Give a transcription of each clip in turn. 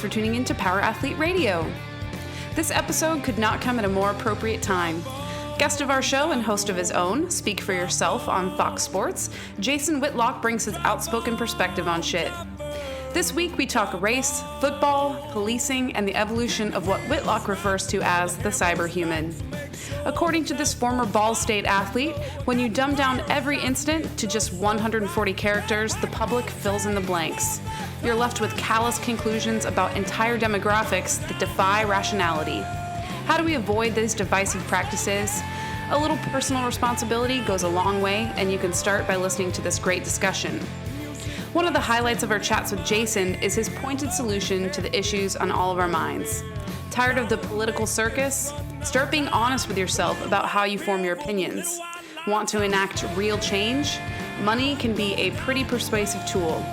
Thanks for tuning in to Power Athlete Radio. This episode could not come at a more appropriate time. Guest of our show and host of his own, Speak for Yourself on Fox Sports, Jason Whitlock brings his outspoken perspective on shit. This week we talk race, football, policing, and the evolution of what Whitlock refers to as the cyberhuman. According to this former Ball State athlete, when you dumb down every incident to just 140 characters, the public fills in the blanks. You're left with callous conclusions about entire demographics that defy rationality. How do we avoid these divisive practices? A little personal responsibility goes a long way, and you can start by listening to this great discussion. One of the highlights of our chats with Jason is his pointed solution to the issues on all of our minds. Tired of the political circus? Start being honest with yourself about how you form your opinions. Want to enact real change? Money can be a pretty persuasive tool.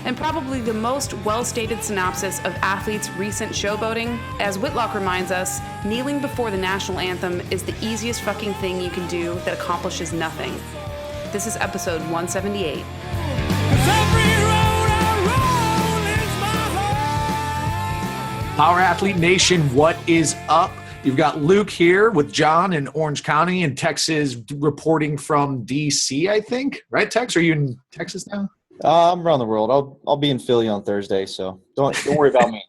And probably the most well-stated synopsis of athletes' recent showboating, as Whitlock reminds us, kneeling before the national anthem is the easiest fucking thing you can do that accomplishes nothing. This is episode 178. Power Athlete Nation, what is up? You've got Luke here with John in Orange County in Texas, reporting from D.C., I think. Right, Tex? Are you in Texas now? I'm around the world. I'll be in Philly on Thursday, so don't worry about me.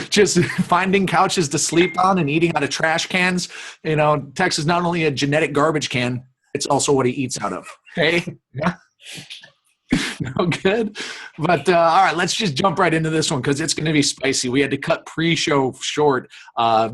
Just finding couches to sleep on and eating out of trash cans. You know, Tex is not only a genetic garbage can, it's also what he eats out of. Okay? Yeah. No good. But all right, let's just jump right into this one because it's going to be spicy. We had to cut pre-show short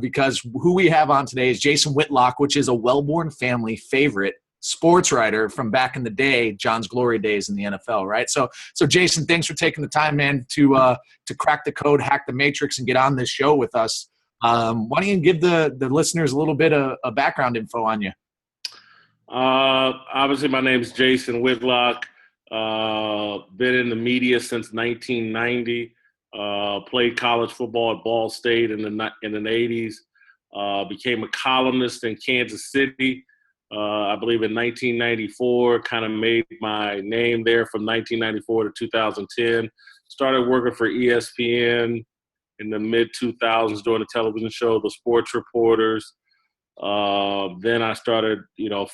because who we have on today is Jason Whitlock, which is a Wellborn family favorite sports writer from back in the day, John's glory days in the NFL, right? So Jason, thanks for taking the time, man, to crack the code, hack the matrix, and get on this show with us. Why don't you give the listeners a little bit of background info on you? Obviously, my name is Jason Whitlock. Been in the media since 1990. Played college football at Ball State in the 80s. Became a columnist in Kansas City. I believe in 1994, kind of made my name there from 1994 to 2010. Started working for ESPN in the mid-2000s doing a television show, The Sports Reporters. Then I started,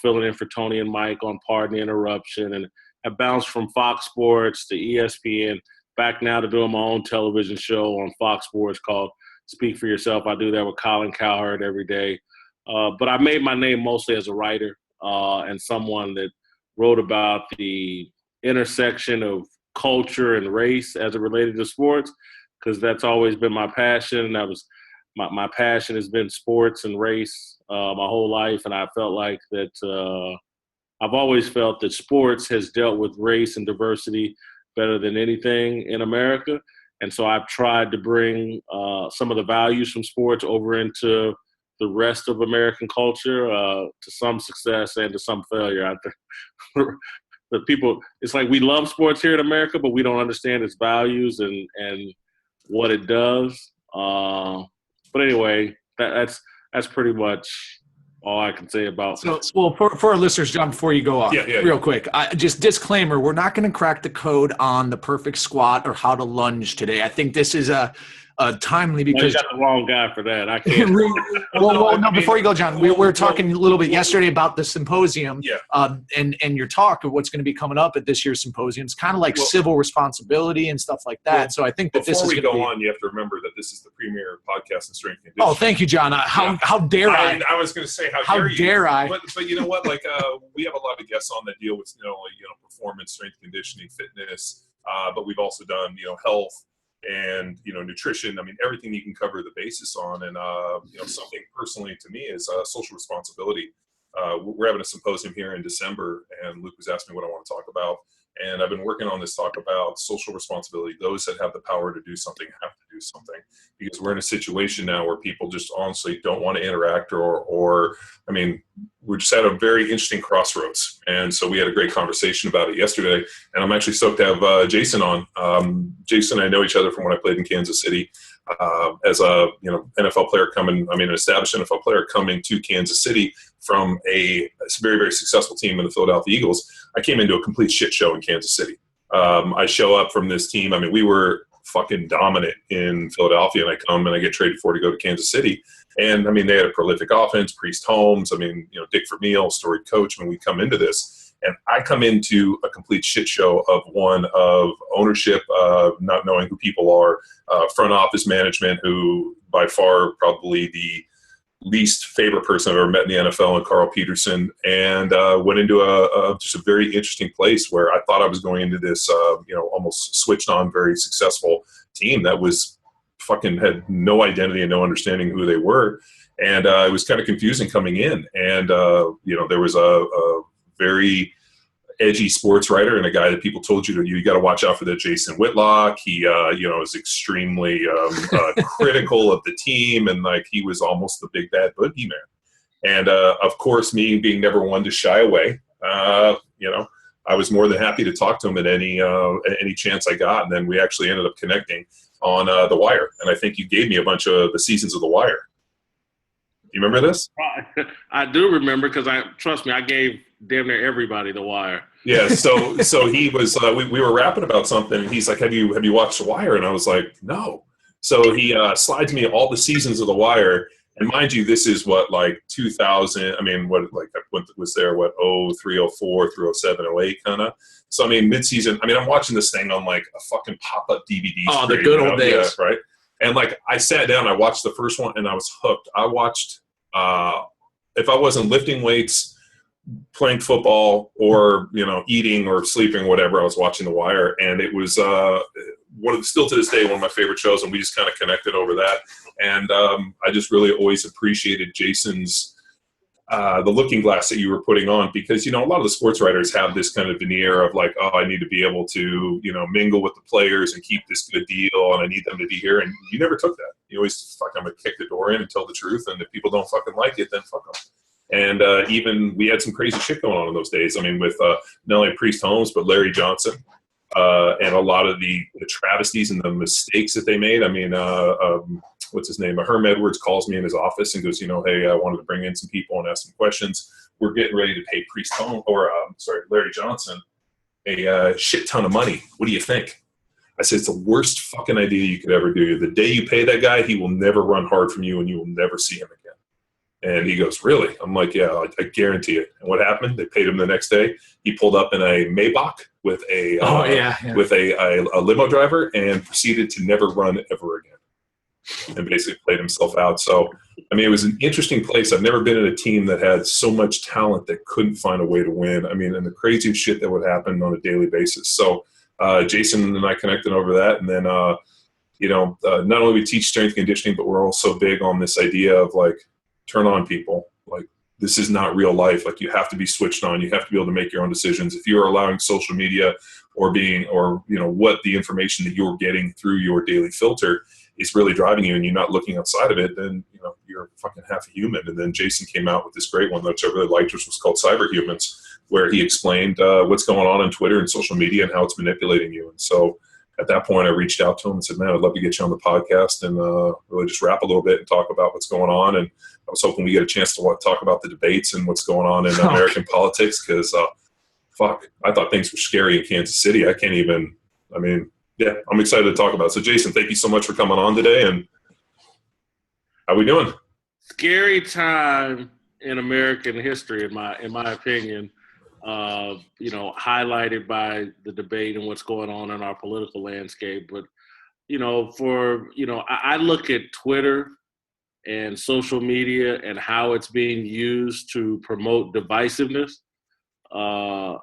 filling in for Tony and Mike on Pardon the Interruption, and I bounced from Fox Sports to ESPN, back now to doing my own television show on Fox Sports called Speak for Yourself. I do that with Colin Cowherd every day. But I made my name mostly as a writer and someone that wrote about the intersection of culture and race as it related to sports, because that's always been my passion. That was my passion has been sports and race my whole life, and I felt like that I've always felt that sports has dealt with race and diversity better than anything in America, and so I've tried to bring some of the values from sports over into the rest of American culture, to some success and to some failure. I think the people, it's like we love sports here in America, but we don't understand its values and what it does. But anyway, that's pretty much all I can say about. So, well, for our listeners, John, before you go off, real quick, just disclaimer: we're not going to crack the code on the perfect squat or how to lunge today. I think this is timely because you got the wrong guy for that. I can't. No. Before you go, John, we were talking a little bit yesterday about the symposium, and your talk of what's going to be coming up at this year's symposium. It's kind of like civil responsibility and stuff like that. So I think that this is before we go on, you have to remember that this is the premier podcast in strength conditioning. Oh, thank you, John. How dare I? I was going to say how dare I? But you know what? Like we have a lot of guests on that deal with not only performance, strength conditioning, fitness, but we've also done health and nutrition. I mean, everything you can cover the basis on. And something personally to me is social responsibility. We're having a symposium here in December, and Luke was asking me what I want to talk about. And I've been working on this talk about social responsibility. Those that have the power to do something have to do something, because we're in a situation now where people just honestly don't want to interact or I mean, we're just at a very interesting crossroads. And so we had a great conversation about it yesterday, and I'm actually stoked to have Jason on. Jason and I know each other from when I played in Kansas City. As a NFL player an established NFL player coming to Kansas City from a very, very successful team in the Philadelphia Eagles, I came into a complete shit show in Kansas City. I show up from this team. I mean, we were fucking dominant in Philadelphia, and I come and I get traded for to go to Kansas City. And I mean, they had a prolific offense, Priest Holmes. I mean, Dick Vermeil, storied coach. When we come into this, and I come into a complete shit show of ownership, not knowing who people are, front office management, who by far probably the least favorite person I've ever met in the NFL, and Carl Peterson, and went into just a very interesting place where I thought I was going into this, almost switched on, very successful team that was fucking had no identity and no understanding who they were. And it was kind of confusing coming in. And, there was a very edgy sports writer and a guy that people told you got to watch out for that Jason Whitlock. He, is extremely critical of the team, and like he was almost the big bad boogeyman. And of course, me being never one to shy away, I was more than happy to talk to him at any chance I got. And then we actually ended up connecting on The Wire. And I think you gave me a bunch of the seasons of The Wire. You remember this? I do remember, because trust me, I gave damn near everybody The Wire. Yeah, so he was. We were rapping about something, and he's like, "Have you watched The Wire?" And I was like, "No." So he slides me all the seasons of The Wire, and mind you, this is what, like 2000. I mean, what was there? 03, 04 through 07, 08 kind of. So I mean, mid-season. I mean, I'm watching this thing on like a fucking pop-up DVD. Oh, screen, the good old days, yeah, right? And like I sat down, I watched the first one, and I was hooked. I watched. If I wasn't lifting weights, playing football, or eating or sleeping, whatever, I was watching The Wire, and it was still to this day one of my favorite shows, and we just kind of connected over that. And I just really always appreciated Jason's the looking glass that you were putting on, because a lot of the sports writers have this kind of veneer of like, oh, I need to be able to mingle with the players and keep this good deal, and I need them to be here. And you never took that. You always, I'm gonna kick the door in and tell the truth, and if people don't fucking like it, then fuck them. And even we had some crazy shit going on in those days. I mean, with not only Priest Holmes, but Larry Johnson, and a lot of the travesties and the mistakes that they made. I mean, what's his name? Herm Edwards calls me in his office and goes, hey, I wanted to bring in some people and ask some questions. We're getting ready to pay Larry Johnson a shit ton of money. What do you think? I said, it's the worst fucking idea you could ever do. The day you pay that guy, he will never run hard from you, and you will never see him again. And he goes, really? I'm like, yeah, I guarantee it. And what happened? They paid him the next day. He pulled up in a Maybach with a with a limo driver, and proceeded to never run ever again, and basically played himself out. So, I mean, it was an interesting place. I've never been in a team that had so much talent that couldn't find a way to win. I mean, and the craziest shit that would happen on a daily basis. So Jason and I connected over that. And then, not only we teach strength conditioning, but we're also big on this idea of like, turn on people. Like, this is not real life. Like, you have to be switched on. You have to be able to make your own decisions. If you're allowing social media what the information that you're getting through your daily filter is really driving you, and you're not looking outside of it, then, you're fucking half a human. And then Jason came out with this great one, which I really liked, which was called Cyberhumans, where he explained what's going on Twitter and social media and how it's manipulating you. And so at that point, I reached out to him and said, man, I'd love to get you on the podcast and really just rap a little bit and talk about what's going on. And I was hoping we get a chance to talk about the debates and what's going on in American politics, because, I thought things were scary in Kansas City. I'm excited to talk about it. So, Jason, thank you so much for coming on today. And how we doing? Scary time in American history, in my opinion. Highlighted by the debate and what's going on in our political landscape. But, I look at Twitter and social media and how it's being used to promote divisiveness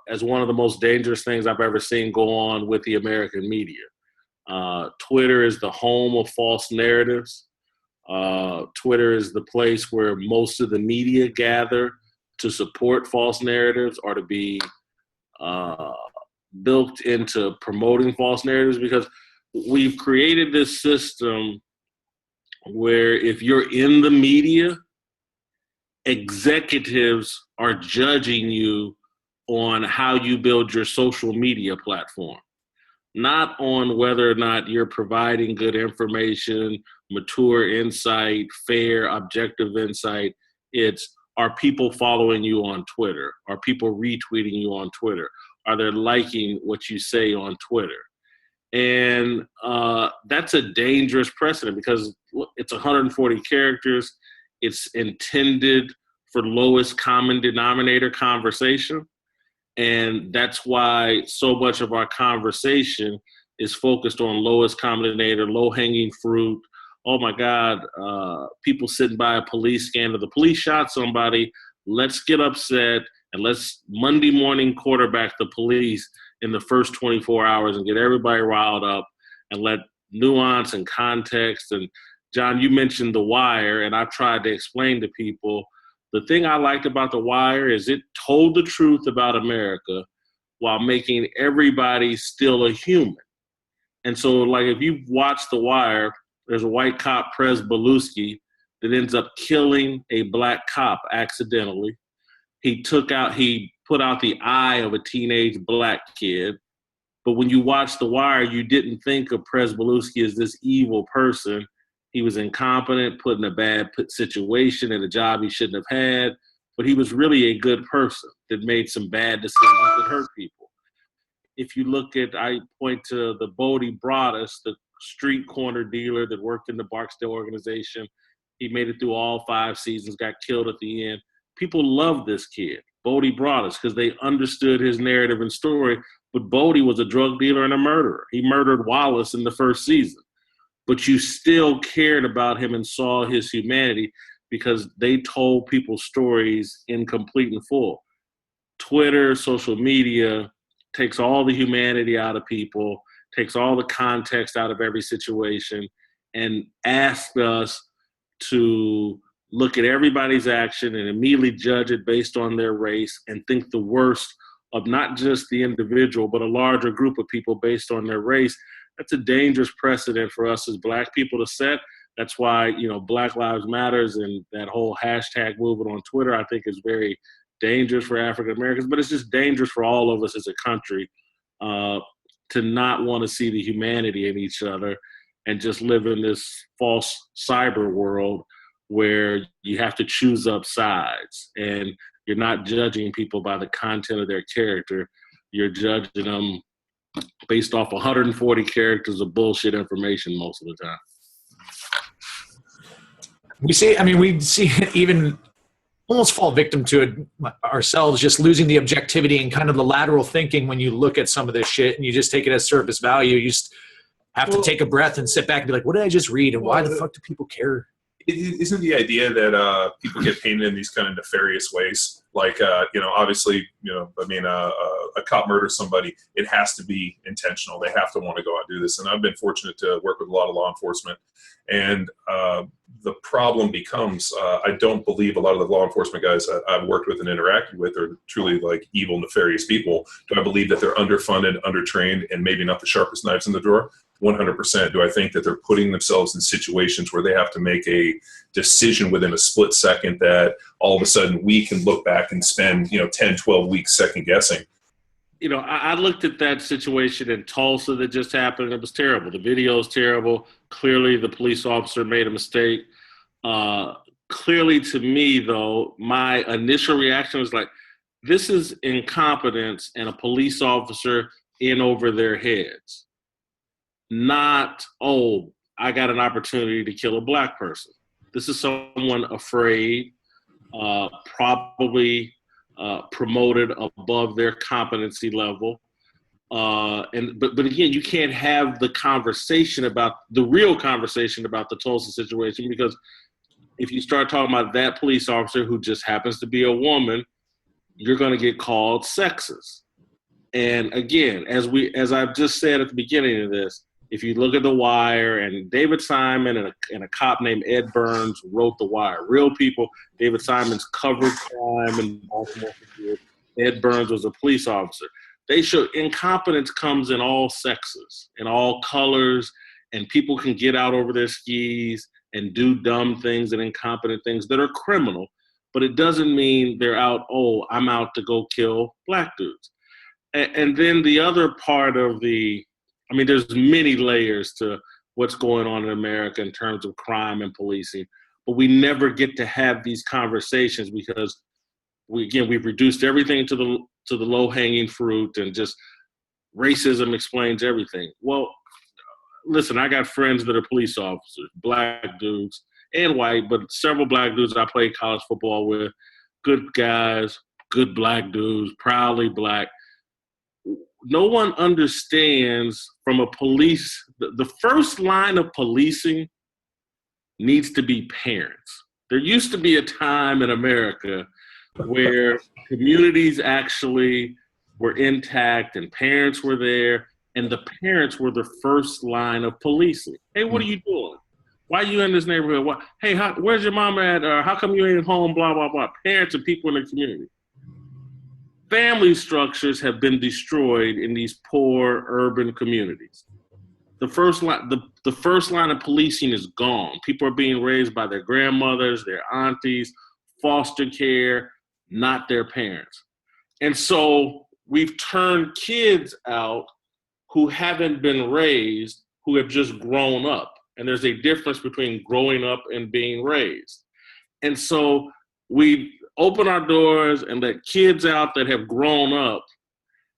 as one of the most dangerous things I've ever seen go on with the American media. Twitter is the home of false narratives. Twitter is the place where most of the media gather to support false narratives, or to be built into promoting false narratives, because we've created this system where if you're in the media, executives are judging you on how you build your social media platform, not on whether or not you're providing good information, mature insight, fair, objective insight. It's, are people following you on Twitter? Are people retweeting you on Twitter? Are they liking what you say on Twitter? And that's a dangerous precedent because it's 140 characters. It's intended for lowest common denominator conversation. And that's why so much of our conversation is focused on lowest common denominator, low-hanging fruit. Oh, my God, people sitting by a police scanner. The police shot somebody. Let's get upset, and let's Monday morning quarterback the police in the first 24 hours and get everybody riled up and let nuance and context. And, John, you mentioned The Wire, and I've tried to explain to people the thing I liked about The Wire is it told the truth about America while making everybody still a human. And so, like, if you watch The Wire, there's a white cop, Prez Belusky, that ends up killing a black cop accidentally. He put out the eye of a teenage black kid. But when you watch The Wire, you didn't think of Prez Belusky as this evil person. He was incompetent, put in a bad situation in a job he shouldn't have had. But he was really a good person that made some bad decisions that hurt people. If you look at, I point to the Bodie Broadus, the street corner dealer that worked in the Barksdale organization. He made it through all 5 seasons, got killed at the end. People loved this kid, Bodie Broadus, because they understood his narrative and story. But Bodie was a drug dealer and a murderer. He murdered Wallace in the first season. But you still cared about him and saw his humanity because they told people's stories in complete and full. Twitter, social media takes all the humanity out of people, takes all the context out of every situation, and asks us to look at everybody's action and immediately judge it based on their race and think the worst of not just the individual, but a larger group of people based on their race. That's a dangerous precedent for us as Black people to set. That's why, Black Lives Matters and that whole hashtag movement on Twitter, I think is very dangerous for African Americans, but it's just dangerous for all of us as a country to not want to see the humanity in each other and just live in this false cyber world where you have to choose up sides and you're not judging people by the content of their character. You're judging them based off 140 characters of bullshit information most of the time. We see it even almost fall victim to it ourselves, just losing the objectivity and kind of the lateral thinking when you look at some of this shit and you just take it as surface value. You just have to take a breath and sit back and be like, what did I just read? And why the fuck do people care? Isn't the idea that people get painted in these kind of nefarious ways? Like, obviously, a cop murders somebody, it has to be intentional. They have to want to go out and do this. And I've been fortunate to work with a lot of law enforcement. And the problem becomes, I don't believe a lot of the law enforcement guys that I've worked with and interacted with are truly like evil, nefarious people. Do I believe that they're underfunded, undertrained, and maybe not the sharpest knives in the drawer? 100%. Do I think that they're putting themselves in situations where they have to make a decision within a split second that all of a sudden we can look back and spend, 10, 12 weeks second guessing? I looked at that situation in Tulsa that just happened. It was terrible. The video is terrible. Clearly, the police officer made a mistake. Clearly, to me, though, my initial reaction was like, this is incompetence and a police officer in over their heads. Not, I got an opportunity to kill a Black person. This is someone afraid, probably promoted above their competency level. But again, you can't have the real conversation about the Tulsa situation, because if you start talking about that police officer who just happens to be a woman, you're going to get called sexist. And again, as I've just said at the beginning of this, if you look at The Wire, and David Simon and a cop named Ed Burns wrote The Wire, real people. David Simon's covered crime in Baltimore. Ed Burns was a police officer. They show incompetence comes in all sexes, in all colors, and people can get out over their skis and do dumb things and incompetent things that are criminal, but it doesn't mean they're out, I'm out to go kill Black dudes. And then the other part of there's many layers to what's going on in America in terms of crime and policing, but we never get to have these conversations because we've reduced everything to the low-hanging fruit and just racism explains everything. Well, listen, I got friends that are police officers, black dudes and white, but several black dudes I played college football with, good guys, good black dudes, proudly black. No one understands from a police, the first line of policing needs to be parents. There used to be a time in America where communities actually were intact and parents were there, and the parents were the first line of policing. Hey, what are you doing? Why are you in this neighborhood? Hey, where's your mom at? How come you ain't home? Blah, blah, blah. Parents and people in the community. Family structures have been destroyed in these poor urban communities. The first line of policing is gone. People are being raised by their grandmothers, their aunties, foster care, not their parents. And so we've turned kids out who haven't been raised, who have just grown up. And there's a difference between growing up and being raised. And so we open our doors and let kids out that have grown up,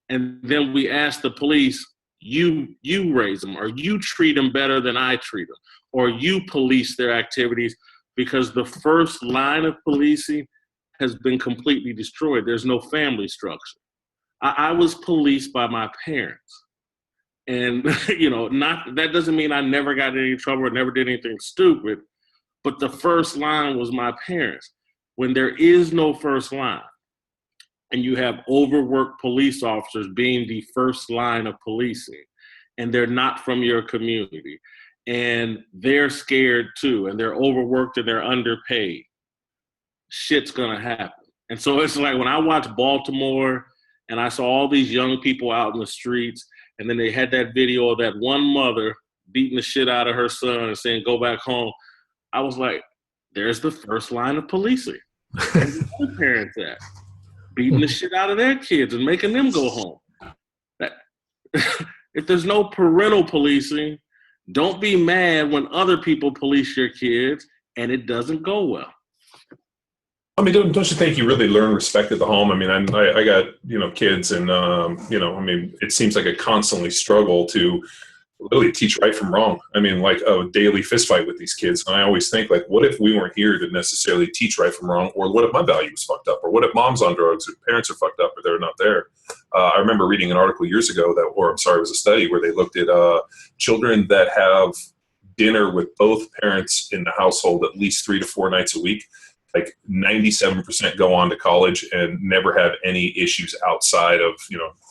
and then we ask the police, you raise them, or you treat them better than I treat them, or you police their activities, because the first line of policing has been completely destroyed. There's no family structure. I was policed by my parents. And, that doesn't mean I never got in any trouble or never did anything stupid, but the first line was my parents. When there is no first line, and you have overworked police officers being the first line of policing, and they're not from your community, and they're scared too, and they're overworked and they're underpaid, shit's gonna happen. And so it's like when I watch Baltimore and I saw all these young people out in the streets, and then they had that video of that one mother beating the shit out of her son and saying, go back home. I was like, there's the first line of policing. Where's the parents at? Beating the shit out of their kids and making them go home. If there's no parental policing, don't be mad when other people police your kids and it doesn't go well. I mean, don't you think you really learn respect at the home? I mean, I got, kids and, it seems like a constantly struggle to really teach right from wrong. I mean, like a daily fist fight with these kids. And I always think, like, what if we weren't here to necessarily teach right from wrong? Or what if my value was fucked up? Or what if mom's on drugs or parents are fucked up or they're not there? I remember reading an article years ago it was a study where they looked at children that have dinner with both parents in the household at least 3 to 4 nights a week. Like 97% go on to college and never have any issues outside of,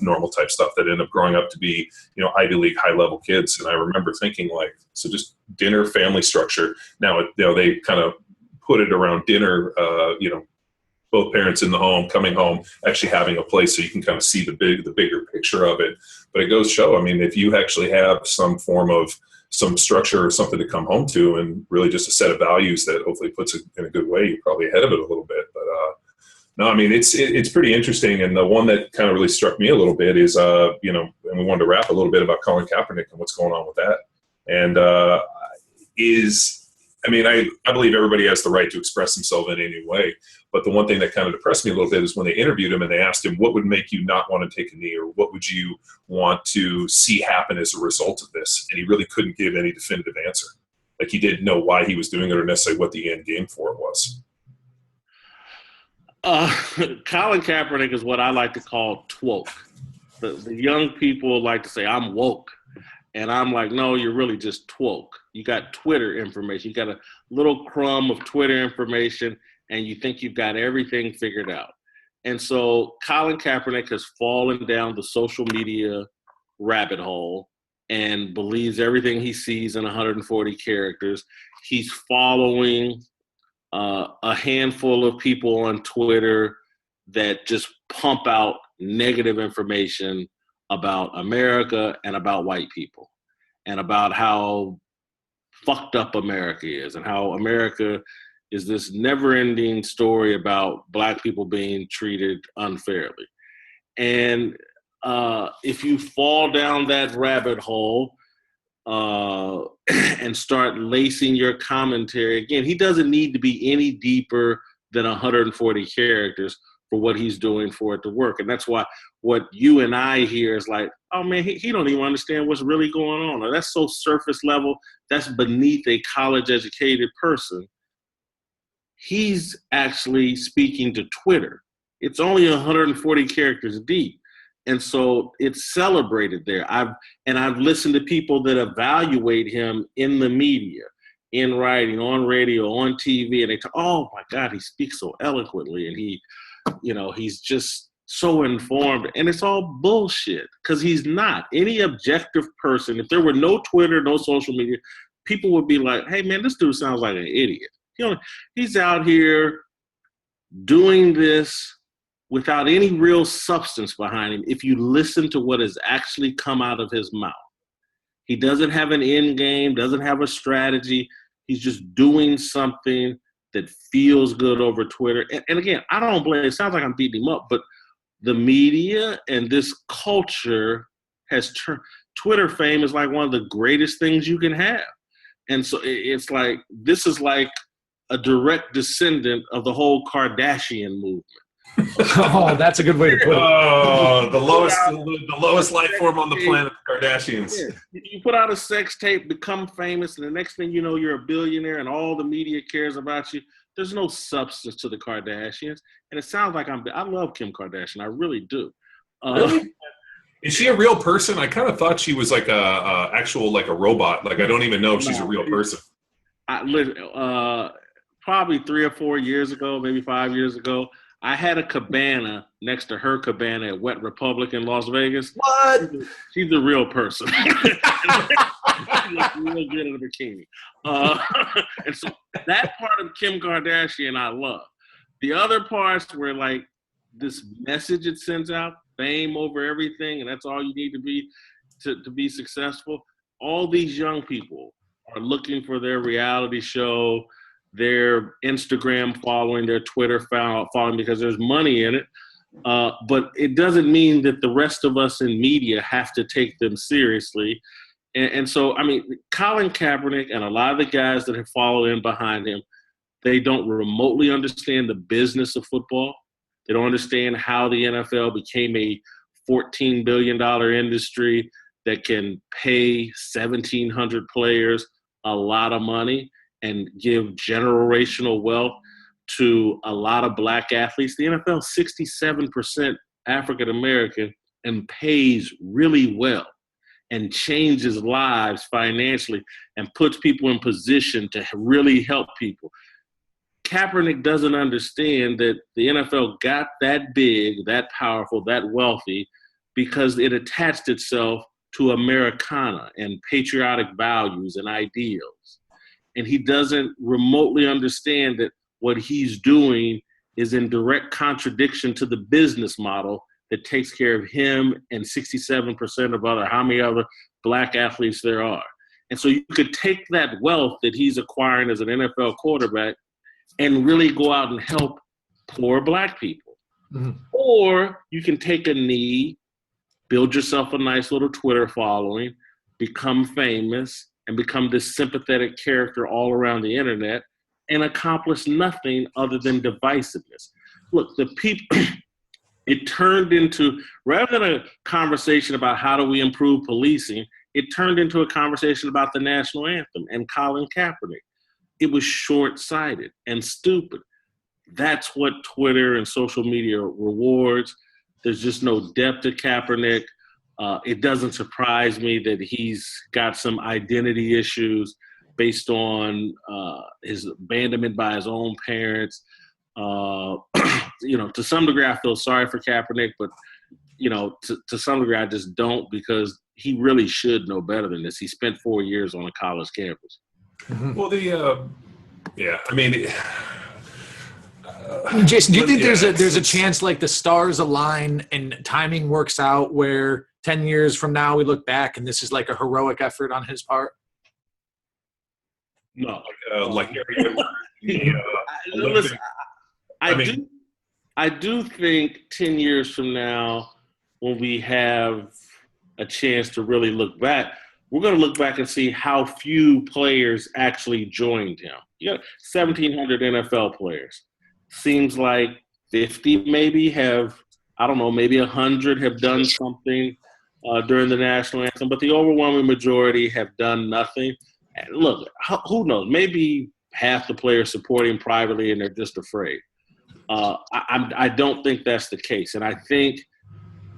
normal type stuff that end up growing up to be, Ivy League high level kids. And I remember thinking like, so just dinner family structure. Now, they kind of put it around dinner, both parents in the home, coming home, actually having a place so you can kind of see the bigger picture of it. But it goes to show, I mean, if you actually have some form of some structure or something to come home to, and really just a set of values that hopefully puts it in a good way, you're probably ahead of it a little bit. But no, I mean, it's pretty interesting. And the one that kind of really struck me a little bit is, and we wanted to wrap a little bit about Colin Kaepernick and what's going on with that. And I believe everybody has the right to express themselves in any way. But the one thing that kind of depressed me a little bit is when they interviewed him and they asked him, what would make you not want to take a knee, or what would you want to see happen as a result of this? And he really couldn't give any definitive answer. Like, he didn't know why he was doing it or necessarily what the end game for it was. Colin Kaepernick is what I like to call twoke. The young people like to say, I'm woke. And I'm like, no, you're really just twoke. You got Twitter information. You got a little crumb of Twitter information, and you think you've got everything figured out. And so Colin Kaepernick has fallen down the social media rabbit hole and believes everything he sees in 140 characters. He's following a handful of people on Twitter that just pump out negative information about America and about white people, and about how fucked up America is, and how America is this never-ending story about black people being treated unfairly. And if you fall down that rabbit hole and start lacing your commentary, again, he doesn't need to be any deeper than 140 characters for what he's doing for it to work. And that's why what you and I hear is like, oh, man, he don't even understand what's really going on. Or that's so surface level. That's beneath a college-educated person. He's actually speaking to Twitter. It's only 140 characters deep. And so it's celebrated there. I've listened to people that evaluate him in the media, in writing, on radio, on TV, and they talk, oh my God, he speaks so eloquently, and he's just so informed, and it's all bullshit because he's not. Any objective person, if there were no Twitter, no social media, people would be like, hey man, this dude sounds like an idiot. He's out here doing this without any real substance behind him. If you listen to what has actually come out of his mouth, he doesn't have an end game, doesn't have a strategy. He's just doing something that feels good over Twitter. And again, I don't blame, it sounds like I'm beating him up, but the media and this culture has turned, Twitter fame is like one of the greatest things you can have. And so it's like, this is like a direct descendant of the whole Kardashian movement. Oh, that's a good way to put it. Oh, the lowest life form on the planet, the Kardashians. Yeah. You put out a sex tape, become famous, and the next thing you know, you're a billionaire and all the media cares about you. There's no substance to the Kardashians. And it sounds like I love Kim Kardashian. I really do. Really? Is she a real person? I kind of thought she was like a robot. Like, I don't even know if she's a real person. Probably 3 or 4 years ago, maybe 5 years ago, I had a cabana next to her cabana at Wet Republic in Las Vegas. What? She's a real person. She looks real good in a bikini. And so that part of Kim Kardashian I love. The other parts where like this message it sends out, fame over everything, and that's all you need to be successful. All these young people are looking for their reality show, their Instagram following, their Twitter following, because there's money in it. But it doesn't mean that the rest of us in media have to take them seriously. And so, I mean, Colin Kaepernick and a lot of the guys that have followed in behind him, they don't remotely understand the business of football. They don't understand how the NFL became a $14 billion industry that can pay 1,700 players a lot of money and give generational wealth to a lot of black athletes. The NFL is 67% African-American and pays really well and changes lives financially and puts people in position to really help people. Kaepernick doesn't understand that the NFL got that big, that powerful, that wealthy because it attached itself to Americana and patriotic values and ideals. And he doesn't remotely understand that what he's doing is in direct contradiction to the business model that takes care of him and 67% of how many other black athletes there are. And so you could take that wealth that he's acquiring as an NFL quarterback and really go out and help poor black people. Mm-hmm. Or you can take a knee, build yourself a nice little Twitter following, become famous, and become this sympathetic character all around the internet and accomplish nothing other than divisiveness. Look, the people, it turned into, rather than a conversation about how do we improve policing, it turned into a conversation about the national anthem and Colin Kaepernick. It was short-sighted and stupid. That's what Twitter and social media rewards. There's just no depth to Kaepernick. It doesn't surprise me that he's got some identity issues based on his abandonment by his own parents. To some degree, I feel sorry for Kaepernick, but, to some degree, I just don't, because he really should know better than this. He spent 4 years on a college campus. Well, Jason, do you think there's a chance like the stars align and timing works out where 10 years from now we look back and this is like a heroic effort on his part? No. Listen, I do think 10 years from now, when we have a chance to really look back, we're going to look back and see how few players actually joined him. You got 1,700 NFL players. Seems like 50 maybe have, I don't know, maybe 100 have done something during the national anthem, but the overwhelming majority have done nothing. And look, who knows? Maybe half the players supporting privately and they're just afraid. I don't think that's the case. And I think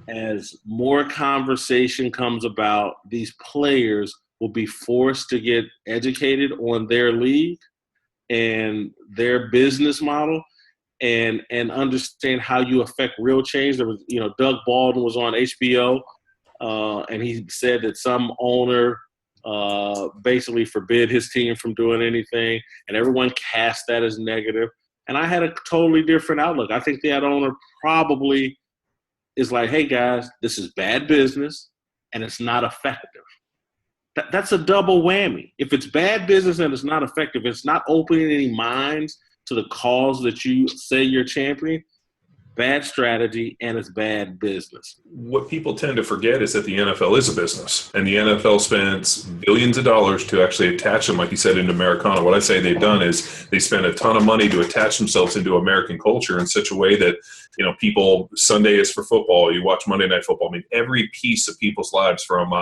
as more conversation comes about, these players will be forced to get educated on their league and their business model and understand how you affect real change. There was, Doug Baldwin was on HBO, and he said that some owner basically forbid his team from doing anything, and everyone cast that as negative. And I had a totally different outlook. I think that owner probably is like, hey, guys, this is bad business, and it's not effective. That's a double whammy. If it's bad business and it's not effective, it's not opening any minds to the cause that you say you're championing, bad strategy, and it's bad business. What people tend to forget is that the NFL is a business, and the NFL spends billions of dollars to actually attach them, like you said, into Americana. What I say they've done is they spend a ton of money to attach themselves into American culture in such a way that, people, Sunday is for football, you watch Monday Night Football. I mean, every piece of people's lives from,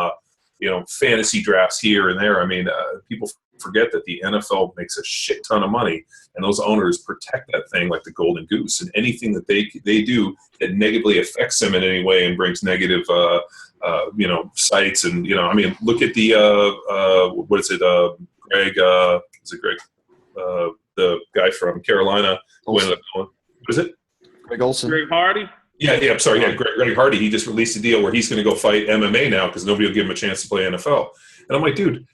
fantasy drafts here and there. I mean, people forget that the NFL makes a shit ton of money, and those owners protect that thing like the golden goose. And anything that they do that negatively affects them in any way and brings negative, sites. And look at the Greg? Is it Greg? The guy from Carolina. What is it? Greg Olson. Greg Hardy. Yeah, I'm sorry. Yeah, Greg Hardy. He just released a deal where he's going to go fight MMA now because nobody will give him a chance to play NFL. And I'm like, dude.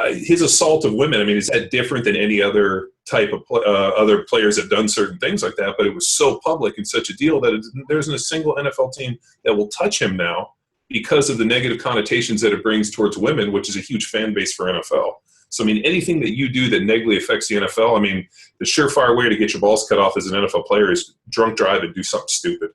His assault of women, I mean, is that different than any other type of other players have done certain things like that? But it was so public and such a deal that there isn't a single NFL team that will touch him now because of the negative connotations that it brings towards women, which is a huge fan base for NFL. So, I mean, anything that you do that negatively affects the NFL, I mean, the surefire way to get your balls cut off as an NFL player is drunk drive and do something stupid.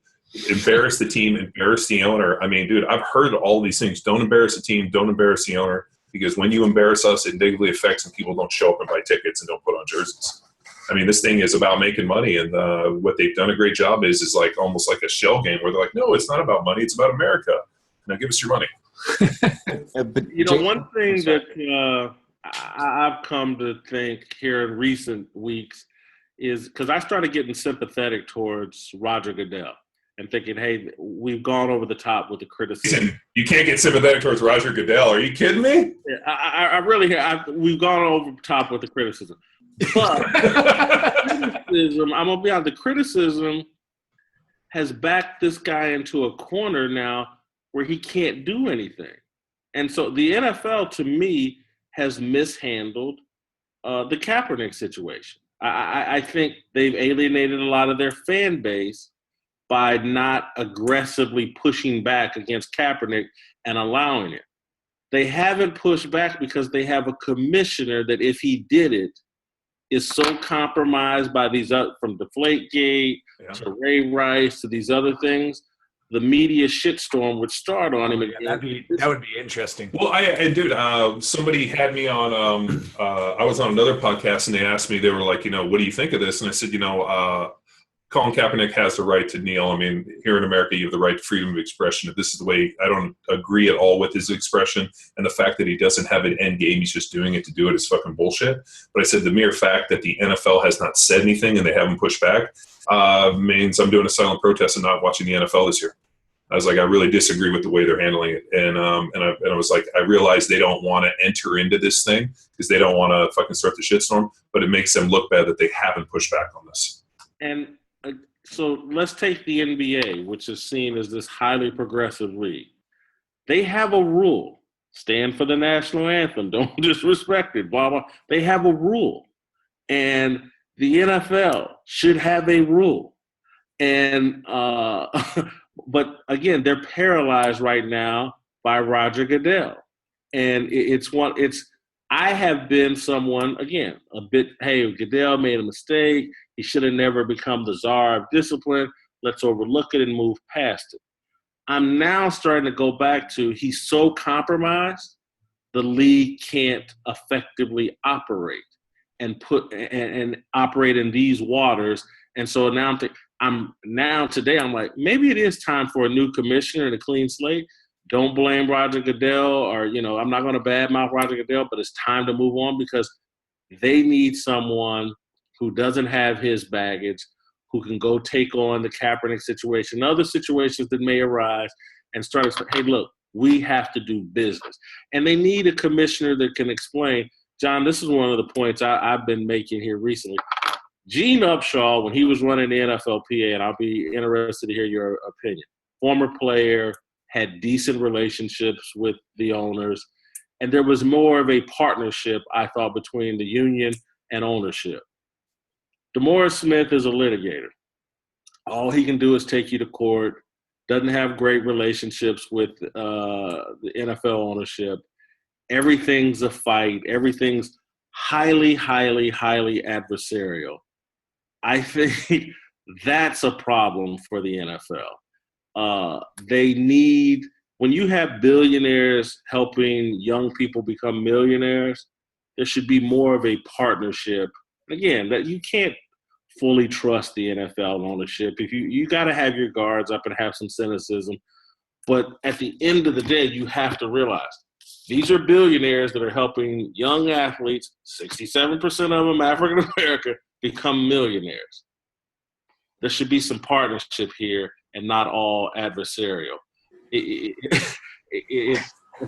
Embarrass the team, embarrass the owner. I mean, dude, I've heard all these things. Don't embarrass the team. Don't embarrass the owner. Because when you embarrass us, it negatively affects and people don't show up and buy tickets and don't put on jerseys. I mean, this thing is about making money, and what they've done a great job is like almost like a shell game where they're like, no, it's not about money, it's about America. Now give us your money. One thing that I've come to think here in recent weeks is because I started getting sympathetic towards Roger Goodell. And thinking, hey, we've gone over the top with the criticism. You can't get sympathetic towards Roger Goodell. Are you kidding me? Yeah, I really have. We've gone over the top with the criticism. But criticism, I'm going to be honest, the criticism has backed this guy into a corner now where he can't do anything. And so the NFL, to me, has mishandled the Kaepernick situation. I think they've alienated a lot of their fan base by not aggressively pushing back against Kaepernick and allowing it. They haven't pushed back because they have a commissioner that if he did it, is so compromised by these from Deflategate to Ray Rice to these other things, the media shitstorm would start on him. That would be interesting. Well, somebody had me on, I was on another podcast and they asked me, they were like, what do you think of this? And I said, Colin Kaepernick has the right to kneel. I mean, here in America, you have the right to freedom of expression. If this is the way, I don't agree at all with his expression. And the fact that he doesn't have an end game, he's just doing it to do it, is fucking bullshit. But I said the mere fact that the NFL has not said anything and they haven't pushed back means I'm doing a silent protest and not watching the NFL this year. I was like, I really disagree with the way they're handling it. And I was like, I realize they don't want to enter into this thing because they don't want to fucking start the shitstorm, but it makes them look bad that they haven't pushed back on this. And so let's take the NBA, which is seen as this highly progressive league. They have a rule. Stand for the national anthem. Don't disrespect it, blah, blah. They have a rule. And the NFL should have a rule. And but again, they're paralyzed right now by Roger Goodell. And I have been someone, again, a bit, hey, Goodell made a mistake. He should have never become the czar of discipline. Let's overlook it and move past it. I'm now starting to go back to he's so compromised, the league can't effectively operate and operate in these waters. And so now today I'm like, maybe it is time for a new commissioner and a clean slate. Don't blame Roger Goodell, or, I'm not going to badmouth Roger Goodell, but it's time to move on, because they need someone who doesn't have his baggage, who can go take on the Kaepernick situation, other situations that may arise, and start, hey, look, we have to do business. And they need a commissioner that can explain. John, this is one of the points I've been making here recently. Gene Upshaw, when he was running the NFLPA, and I'll be interested to hear your opinion, former player, had decent relationships with the owners, and there was more of a partnership, I thought, between the union and ownership. DeMaurice Smith is a litigator. All he can do is take you to court, doesn't have great relationships with the NFL ownership. Everything's a fight. Everything's highly, highly, highly adversarial. I think that's a problem for the NFL. They need, when you have billionaires helping young people become millionaires, there should be more of a partnership. Again, that you can't fully trust the NFL ownership. If you got to have your guards up and have some cynicism, but at the end of the day, you have to realize these are billionaires that are helping young athletes, 67% of them African American, become millionaires. There should be some partnership here and not all adversarial.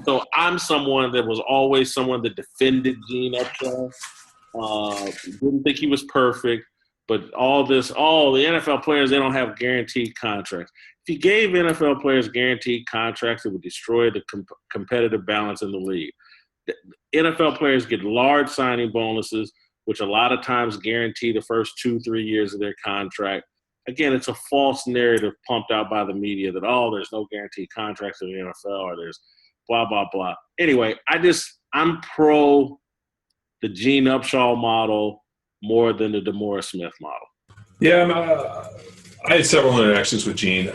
So I'm someone that was always someone that defended Gene Upshaw. Didn't think he was perfect, but all the NFL players, they don't have guaranteed contracts. If you gave NFL players guaranteed contracts, it would destroy the competitive balance in the league. The NFL players get large signing bonuses, which a lot of times guarantee the first 2-3 years of their contract. Again, it's a false narrative pumped out by the media that, there's no guaranteed contracts in the NFL, or there's blah, blah, blah. Anyway, I'm pro the Gene Upshaw model more than the DeMaurice Smith model. Yeah, I had several interactions with Gene.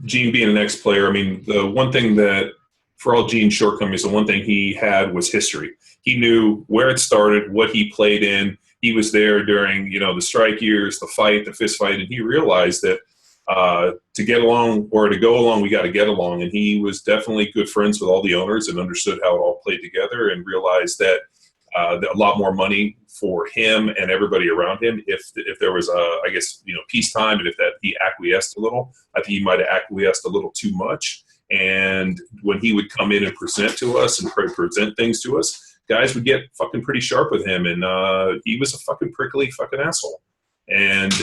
Gene being an ex-player, the one thing that, for all Gene's shortcomings, the one thing he had was history. He knew where it started, what he played in. He was there during, the strike years, the fight, the fist fight, and he realized that to get along, or to go along, we got to get along. And he was definitely good friends with all the owners and understood how it all played together, and realized that a lot more money for him and everybody around him if there was peacetime, and if that he acquiesced a little. I think he might have acquiesced a little too much. And when he would come in and present to us and present things to us, guys would get fucking pretty sharp with him, and he was a fucking prickly fucking asshole. And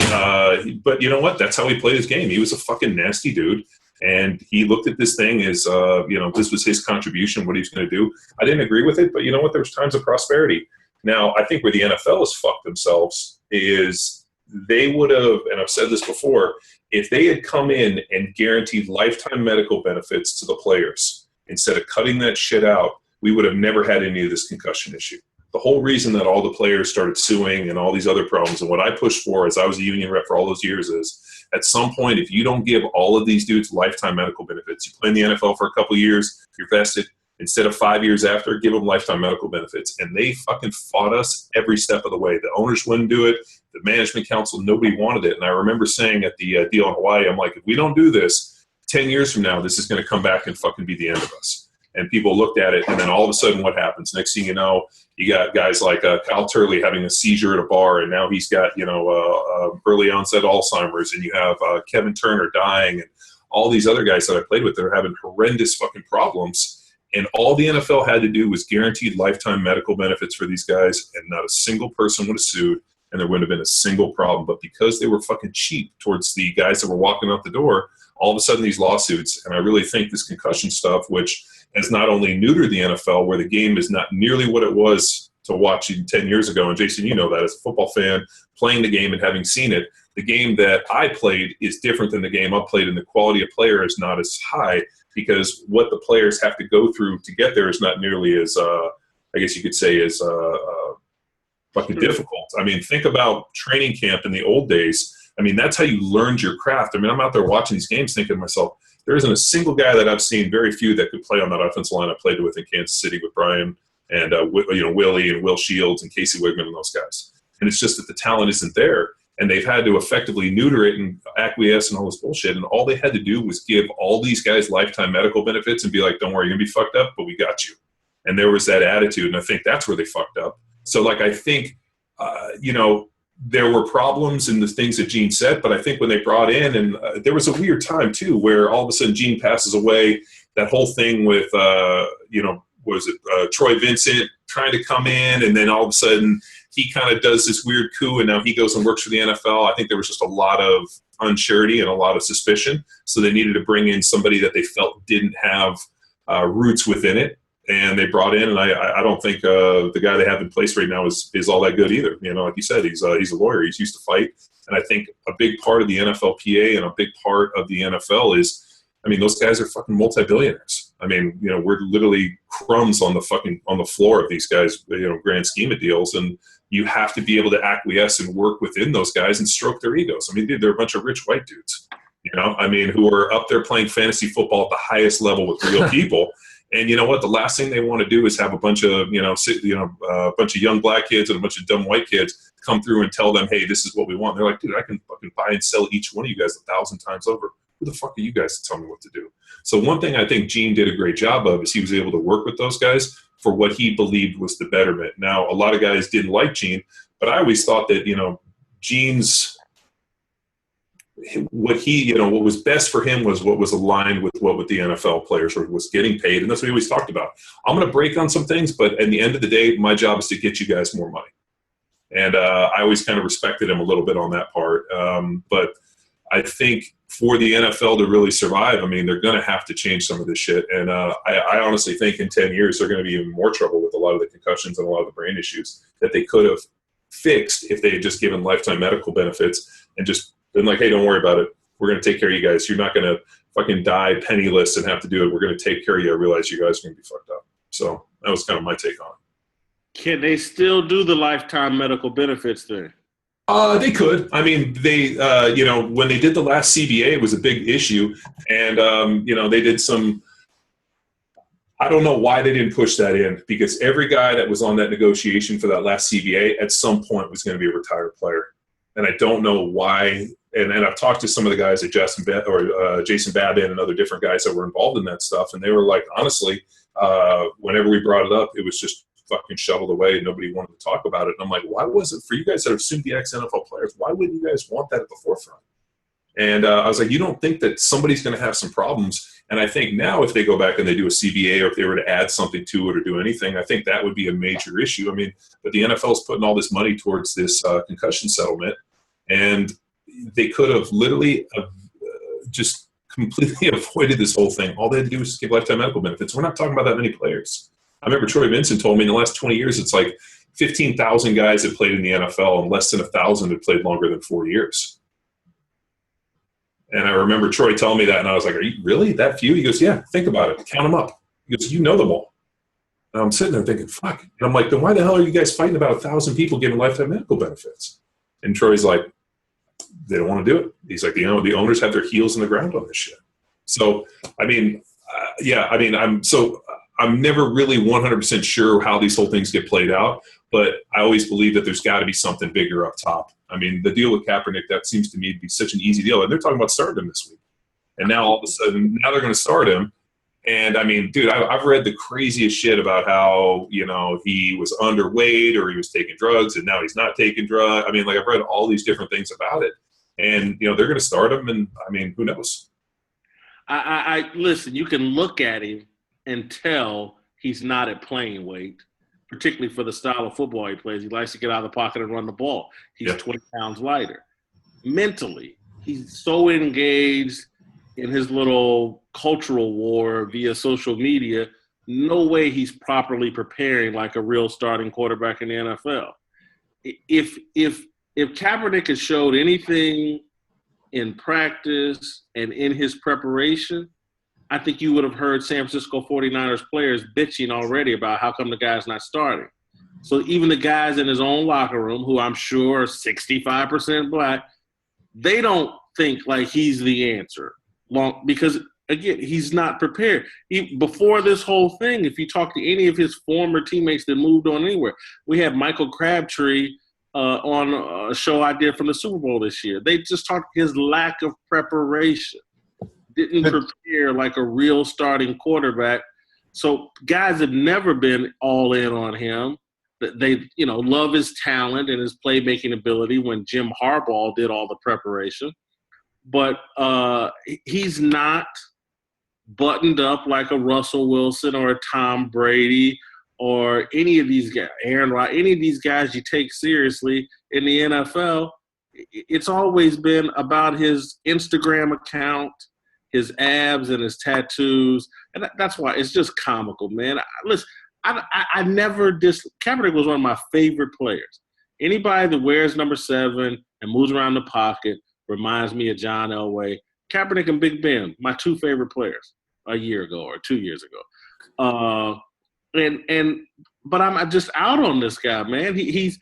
but you know what? That's how he played his game. He was a fucking nasty dude, and he looked at this thing as this was his contribution, what he was going to do. I didn't agree with it, but you know what? There was times of prosperity. Now, I think where the NFL has fucked themselves is they would have, and I've said this before, if they had come in and guaranteed lifetime medical benefits to the players instead of cutting that shit out, we would have never had any of this concussion issue. The whole reason that all the players started suing and all these other problems, and what I pushed for as I was a union rep for all those years, is at some point, if you don't give all of these dudes lifetime medical benefits, you play in the NFL for a couple of years, you're vested, instead of 5 years after, give them lifetime medical benefits. And they fucking fought us every step of the way. The owners wouldn't do it. The management council, nobody wanted it. And I remember saying at the deal in Hawaii, I'm like, if we don't do this, 10 years from now, this is going to come back and fucking be the end of us. And people looked at it, and then all of a sudden what happens? Next thing you know, you got guys like Kyle Turley having a seizure at a bar, and now he's got, early onset Alzheimer's, and you have Kevin Turner dying, and all these other guys that I played with that are having horrendous fucking problems. And all the NFL had to do was guaranteed lifetime medical benefits for these guys, and not a single person would have sued, and there wouldn't have been a single problem. But because they were fucking cheap towards the guys that were walking out the door, all of a sudden these lawsuits, and I really think this concussion stuff, which has not only neutered the NFL, where the game is not nearly what it was to watch 10 years ago, and Jason, you know that as a football fan, playing the game and having seen it, the game that I played is different than the game I played, and the quality of player is not as high, because what the players have to go through to get there is not nearly as, I guess you could say, as fucking difficult. I mean, think about training camp in the old days. I mean, that's how you learned your craft. I mean, I'm out there watching these games thinking to myself, there isn't a single guy that I've seen, very few, that could play on that offensive line I played with in Kansas City with Brian and Willie and Will Shields and Casey Wigman and those guys. And it's just that the talent isn't there. and they've had to effectively neuter it and acquiesce and all this bullshit. And all they had to do was give all these guys lifetime medical benefits and be like, don't worry, you're going to be fucked up, but we got you. And there was that attitude, and I think that's where they fucked up. So, like, I think, there were problems in the things that Gene said, but I think when they brought in, and there was a weird time, too, where all of a sudden Gene passes away, that whole thing with, Troy Vincent trying to come in, and then all of a sudden he kind of does this weird coup, and now he goes and works for the NFL. I think there was just a lot of unsurety and a lot of suspicion, so they needed to bring in somebody that they felt didn't have roots within it. And they brought in, and I don't think the guy they have in place right now is all that good either. Like you said, he's a lawyer. He's used to fight. And I think a big part of the NFLPA and a big part of the NFL is, those guys are fucking multi-billionaires. We're literally crumbs on the floor of these guys, grand scheme of deals. And you have to be able to acquiesce and work within those guys and stroke their egos. They're a bunch of rich white dudes, who are up there playing fantasy football at the highest level with real people. And you know what? The last thing they want to do is have a bunch of, a bunch of young black kids and a bunch of dumb white kids come through and tell them, hey, this is what we want. And they're like, dude, I can fucking buy and sell each one of you guys 1,000 times over. Who the fuck are you guys to tell me what to do? So one thing I think Gene did a great job of is he was able to work with those guys for what he believed was the betterment. Now, a lot of guys didn't like Gene, but I always thought that, Gene's what was best for him was what was aligned with what the NFL players was getting paid. And that's what he always talked about. I'm going to break on some things, but at the end of the day, my job is to get you guys more money. And I always kind of respected him a little bit on that part. But I think for the NFL to really survive, they're going to have to change some of this shit. And I honestly think in 10 years, they're going to be in more trouble with a lot of the concussions and a lot of the brain issues that they could have fixed if they had just given lifetime medical benefits and just been like, hey, don't worry about it. We're going to take care of you guys. You're not going to fucking die penniless and have to do it. We're going to take care of you. I realize you guys are going to be fucked up. So that was kind of my take on it. Can they still do the lifetime medical benefits thing? They could. When they did the last CBA, it was a big issue. And, they did some – I don't know why they didn't push that in, because every guy that was on that negotiation for that last CBA at some point was going to be a retired player. And I don't know why. And I've talked to some of the guys at Jason Babin and other different guys that were involved in that stuff. And they were like, honestly, whenever we brought it up, it was just fucking shoveled away. And nobody wanted to talk about it. And I'm like, why was it for you guys that are soon to be ex-NFL players? Why wouldn't you guys want that at the forefront? And I was like, you don't think that somebody's going to have some problems? And I think now if they go back and they do a CBA, or if they were to add something to it or do anything, I think that would be a major issue. But the NFL is putting all this money towards this concussion settlement, and they could have literally just completely avoided this whole thing. All they had to do was just give lifetime medical benefits. We're not talking about that many players. I remember Troy Vincent told me in the last 20 years, it's like 15,000 guys that played in the NFL, and less than 1,000 had played longer than 4 years. And I remember Troy telling me that, and I was like, are you really that few? He goes, yeah, think about it. Count them up. He goes, you know them all. And I'm sitting there thinking, fuck. And I'm like, then why the hell are you guys fighting about 1,000 people giving lifetime medical benefits? And Troy's like, they don't want to do it. He's like, the owners have their heels in the ground on this shit. So, I'm never really 100% sure how these whole things get played out, but I always believe that there's got to be something bigger up top. The deal with Kaepernick, that seems to me to be such an easy deal. And they're talking about starting him this week. And now all of a sudden, now they're going to start him. And dude, I've read the craziest shit about how, he was underweight or he was taking drugs and now he's not taking drugs. I've read all these different things about it. And, they're going to start him. And who knows? I listen, you can look at him and tell he's not at playing weight, particularly for the style of football he plays. He likes to get out of the pocket and run the ball. He's 20 pounds lighter. Mentally, he's so engaged in his little cultural war via social media, no way he's properly preparing like a real starting quarterback in the NFL. If Kaepernick has showed anything in practice and in his preparation, I think you would have heard San Francisco 49ers players bitching already about how come the guy's not starting. So even the guys in his own locker room, who I'm sure are 65% black, they don't think like he's the answer. Because, again, he's not prepared. Before this whole thing, if you talk to any of his former teammates that moved on anywhere, we had Michael Crabtree on a show I did from the Super Bowl this year. They just talked his lack of preparation. Didn't prepare like a real starting quarterback. So guys have never been all in on him. They, love his talent and his playmaking ability when Jim Harbaugh did all the preparation. But he's not buttoned up like a Russell Wilson or a Tom Brady or any of these guys, Aaron Rodgers, any of these guys you take seriously in the NFL. It's always been about his Instagram account, his abs and his tattoos. And that's why it's just comical, man. Listen, I never Kaepernick was one of my favorite players. Anybody that wears number 7 and moves around the pocket reminds me of John Elway. Kaepernick and Big Ben, my 2 favorite players a year ago or 2 years ago. But I'm just out on this guy, man. He's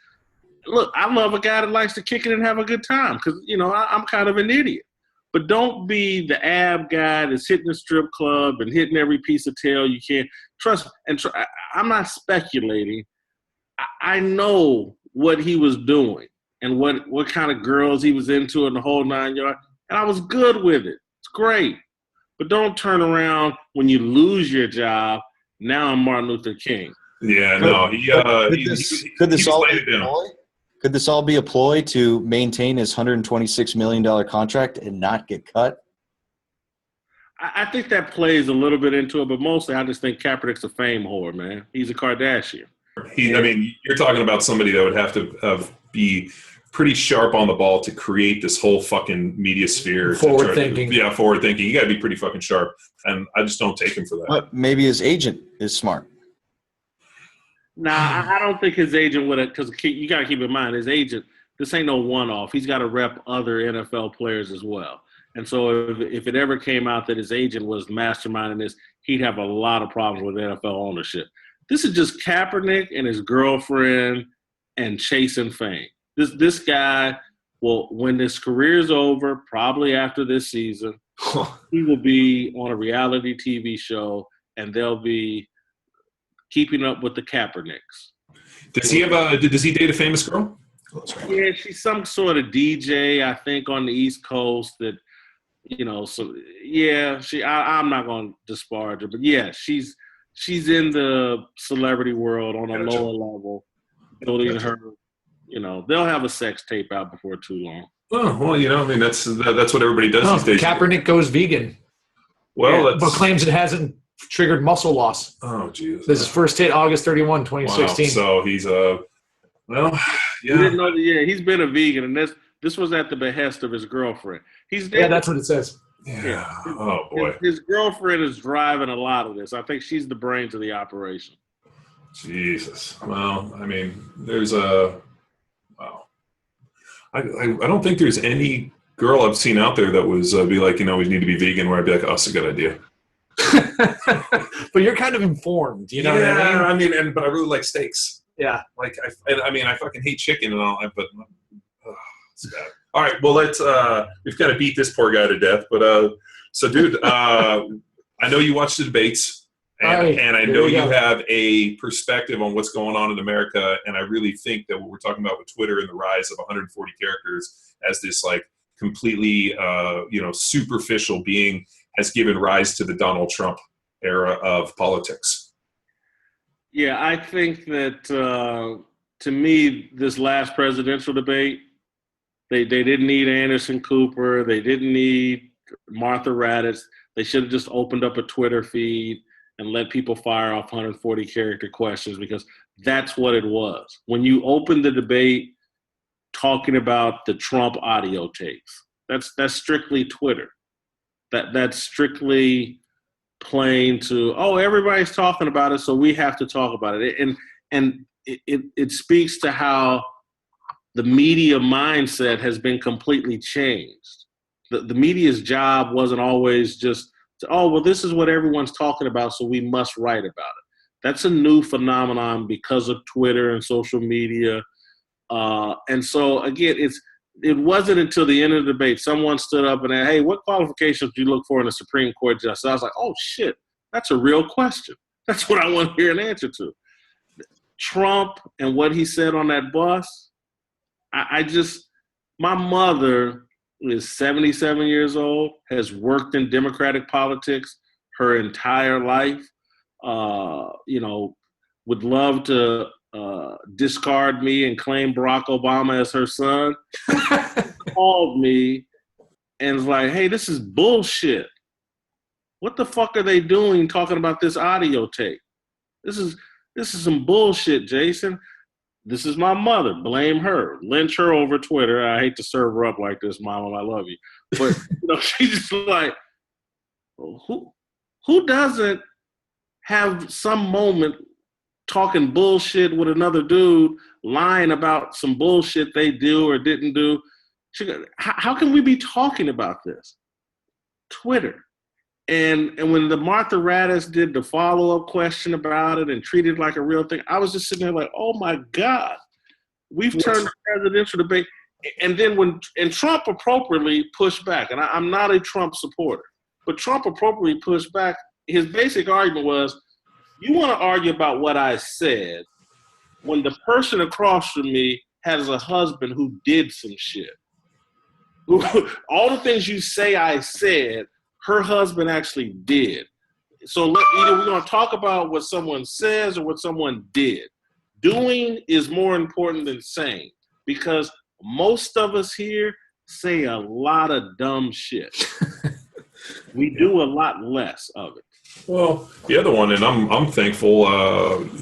look, I love a guy that likes to kick it and have a good time because, I'm kind of an idiot. But don't be the ab guy that's hitting the strip club and hitting every piece of tail you can. Trust me, I'm not speculating. I know what he was doing and what kind of girls he was into in the whole 9 yards, and I was good with it. It's great. But don't turn around when you lose your job. Now I'm Martin Luther King. Yeah, no. Could this all be a ploy to maintain his $126 million contract and not get cut? I think that plays a little bit into it, but mostly I just think Kaepernick's a fame whore, man. He's a Kardashian. You're talking about somebody that would have to be pretty sharp on the ball to create this whole fucking media sphere. Forward thinking. Yeah, forward thinking. You got to be pretty fucking sharp, and I just don't take him for that. But maybe his agent is smart. Nah, I don't think his agent would have, because you got to keep in mind, his agent, this ain't no one-off. He's got to rep other NFL players as well. And so if it ever came out that his agent was masterminding this, he'd have a lot of problems with NFL ownership. This is just Kaepernick and his girlfriend and chasing fame. This guy will, when his career's over, probably after this season, he will be on a reality TV show, and they'll be keeping up with the Kaepernicks. Does he date a famous girl? Yeah, she's some sort of DJ, I think, on the East Coast that, so yeah, I'm not going to disparage her, but yeah, she's in the celebrity world on a lower level, building her. They'll have a sex tape out before too long. Oh, well, that's what everybody does these days. Kaepernick goes vegan. Well, but claims it hasn't triggered muscle loss. Oh, jeez. This is first hit August 31, 2016. Wow. So he's yeah. You didn't know that, yeah, he's been a vegan, and this was at the behest of his girlfriend. Yeah, that's what it says. Yeah. Oh, boy. His girlfriend is driving a lot of this. I think she's the brains of the operation. Jesus. Well, there's a – wow. I don't think there's any girl I've seen out there that was be like, we need to be vegan, where I'd be like, oh, that's a good idea. But you're kind of informed, you know what I mean? But I really like steaks. Yeah. Like, I fucking hate chicken and all, but it's bad. All right, well, we've got to beat this poor guy to death. But, so, dude, I know you watch the debates, and I know you have a perspective on what's going on in America, and I really think that what we're talking about with Twitter and the rise of 140 characters as this, like, completely, superficial being has given rise to the Donald Trump era of politics. Yeah, I think that, to me, this last presidential debate, they didn't need Anderson Cooper. They didn't need Martha Raddatz. They should have just opened up a Twitter feed and let people fire off 140 character questions, because that's what it was. When you open the debate talking about the Trump audio tapes, that's strictly Twitter. That's strictly playing to, everybody's talking about it, so we have to talk about it. And it speaks to how the media mindset has been completely changed. The media's job wasn't always just this is what everyone's talking about, so we must write about it. That's a new phenomenon because of Twitter and social media. And so, again, it wasn't until the end of the debate someone stood up and said, hey, what qualifications do you look for in a Supreme Court justice? I was like, oh, shit, that's a real question. That's what I want to hear an answer to. Trump and what he said on that bus, I just, my mother is 77 years old, has worked in Democratic politics her entire life, would love to discard me and claim Barack Obama as her son. Called me and was like, hey, this is bullshit. What the fuck are they doing talking about this audio tape? This is some bullshit, Jason. This is my mother. Blame her. Lynch her over Twitter. I hate to serve her up like this, Mama. I love you. But she's just like, who doesn't have some moment talking bullshit with another dude, lying about some bullshit they do or didn't do? How can we be talking about this? Twitter. And when the Martha Raddatz did the follow-up question about it and treated it like a real thing, I was just sitting there like, oh my God, we've turned the presidential debate. And then Trump appropriately pushed back, and I'm not a Trump supporter, but Trump appropriately pushed back. His basic argument was, you want to argue about what I said when the person across from me has a husband who did some shit. All the things you say I said, her husband actually did. So either we're going to talk about what someone says or what someone did. Doing is more important than saying, because most of us here say a lot of dumb shit. We do a lot less of it. Well, the other one, and I'm thankful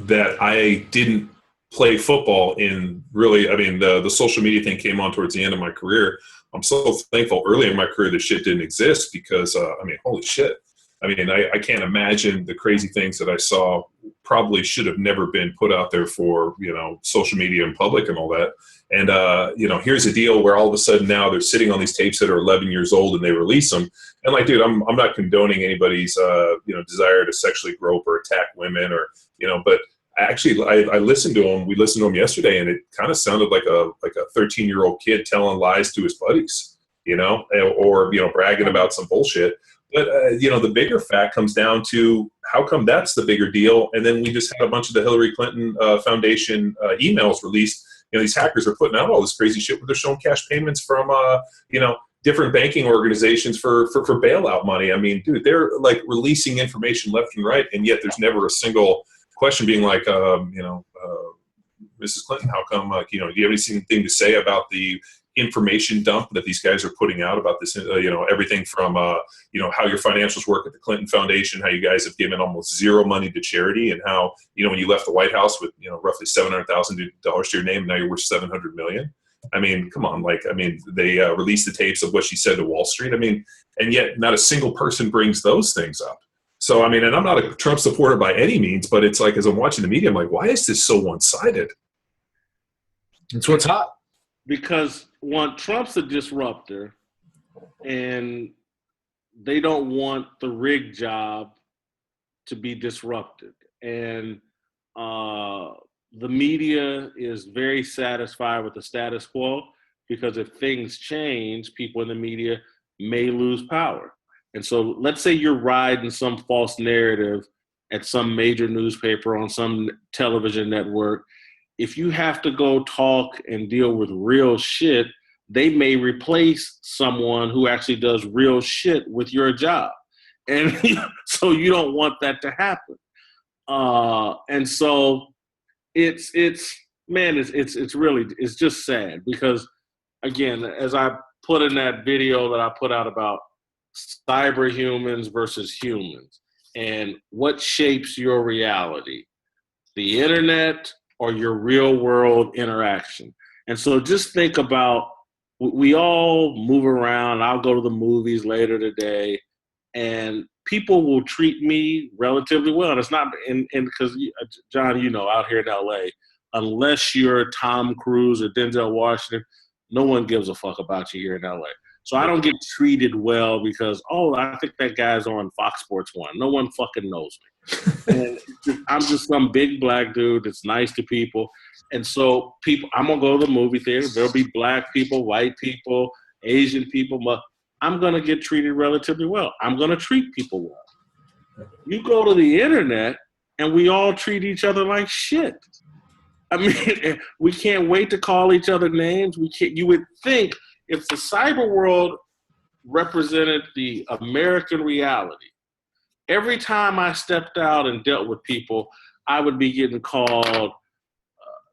that I didn't play football in really, I mean, the social media thing came on towards the end of my career. I'm so thankful early in my career that shit didn't exist because, holy shit. I mean, I can't imagine the crazy things that I saw probably should have never been put out there for, social media in public and all that. And, here's a deal where all of a sudden now they're sitting on these tapes that are 11 years old and they release them. And like, dude, I'm not condoning anybody's, desire to sexually grope or attack women or, but actually I listened to him. We listened to him yesterday and it kind of sounded like a 13-year-old kid telling lies to his buddies, or bragging about some bullshit. But, the bigger fact comes down to how come that's the bigger deal. And then we just had a bunch of the Hillary Clinton Foundation emails released. These hackers are putting out all this crazy shit where they're showing cash payments from, different banking organizations for bailout money. I mean, dude, they're like releasing information left and right. And yet there's never a single question being like, Mrs. Clinton, how come, do you have anything to say about the information dump that these guys are putting out about this, everything from, how your financials work at the Clinton Foundation, how you guys have given almost zero money to charity, and how, when you left the White House with, roughly $700,000 to your name, now you're worth $700 million. I mean, come on, they released the tapes of what she said to Wall Street. I mean, and yet not a single person brings those things up. So, I mean, and I'm not a Trump supporter by any means, but it's like, as I'm watching the media, I'm like, why is this so one-sided? It's what's hot. Because Trump's a disruptor, and they don't want the rig job to be disrupted. And the media is very satisfied with the status quo, because if things change, people in the media may lose power. And so let's say you're riding some false narrative at some major newspaper on some television network. If you have to go talk and deal with real shit, they may replace someone who actually does real shit with your job. And so you don't want that to happen. And so it's just sad, because again, as I put in that video that I put out about cyber humans versus humans and what shapes your reality, the internet or your real world interaction. And so just think about, we all move around. I'll go to the movies later today, and people will treat me relatively well. And it's not, and because, John, out here in LA, unless you're Tom Cruise or Denzel Washington, no one gives a fuck about you here in LA. So I don't get treated well because, I think that guy's on Fox Sports 1. No one fucking knows me. And I'm just some big black dude that's nice to people. And so I'm going to go to the movie theater. There'll be black people, white people, Asian people. But I'm going to get treated relatively well. I'm going to treat people well. You go to the internet and we all treat each other like shit. I mean, we can't wait to call each other names. We can't. You would think if the cyber world represented the American reality, every time I stepped out and dealt with people, I would be getting called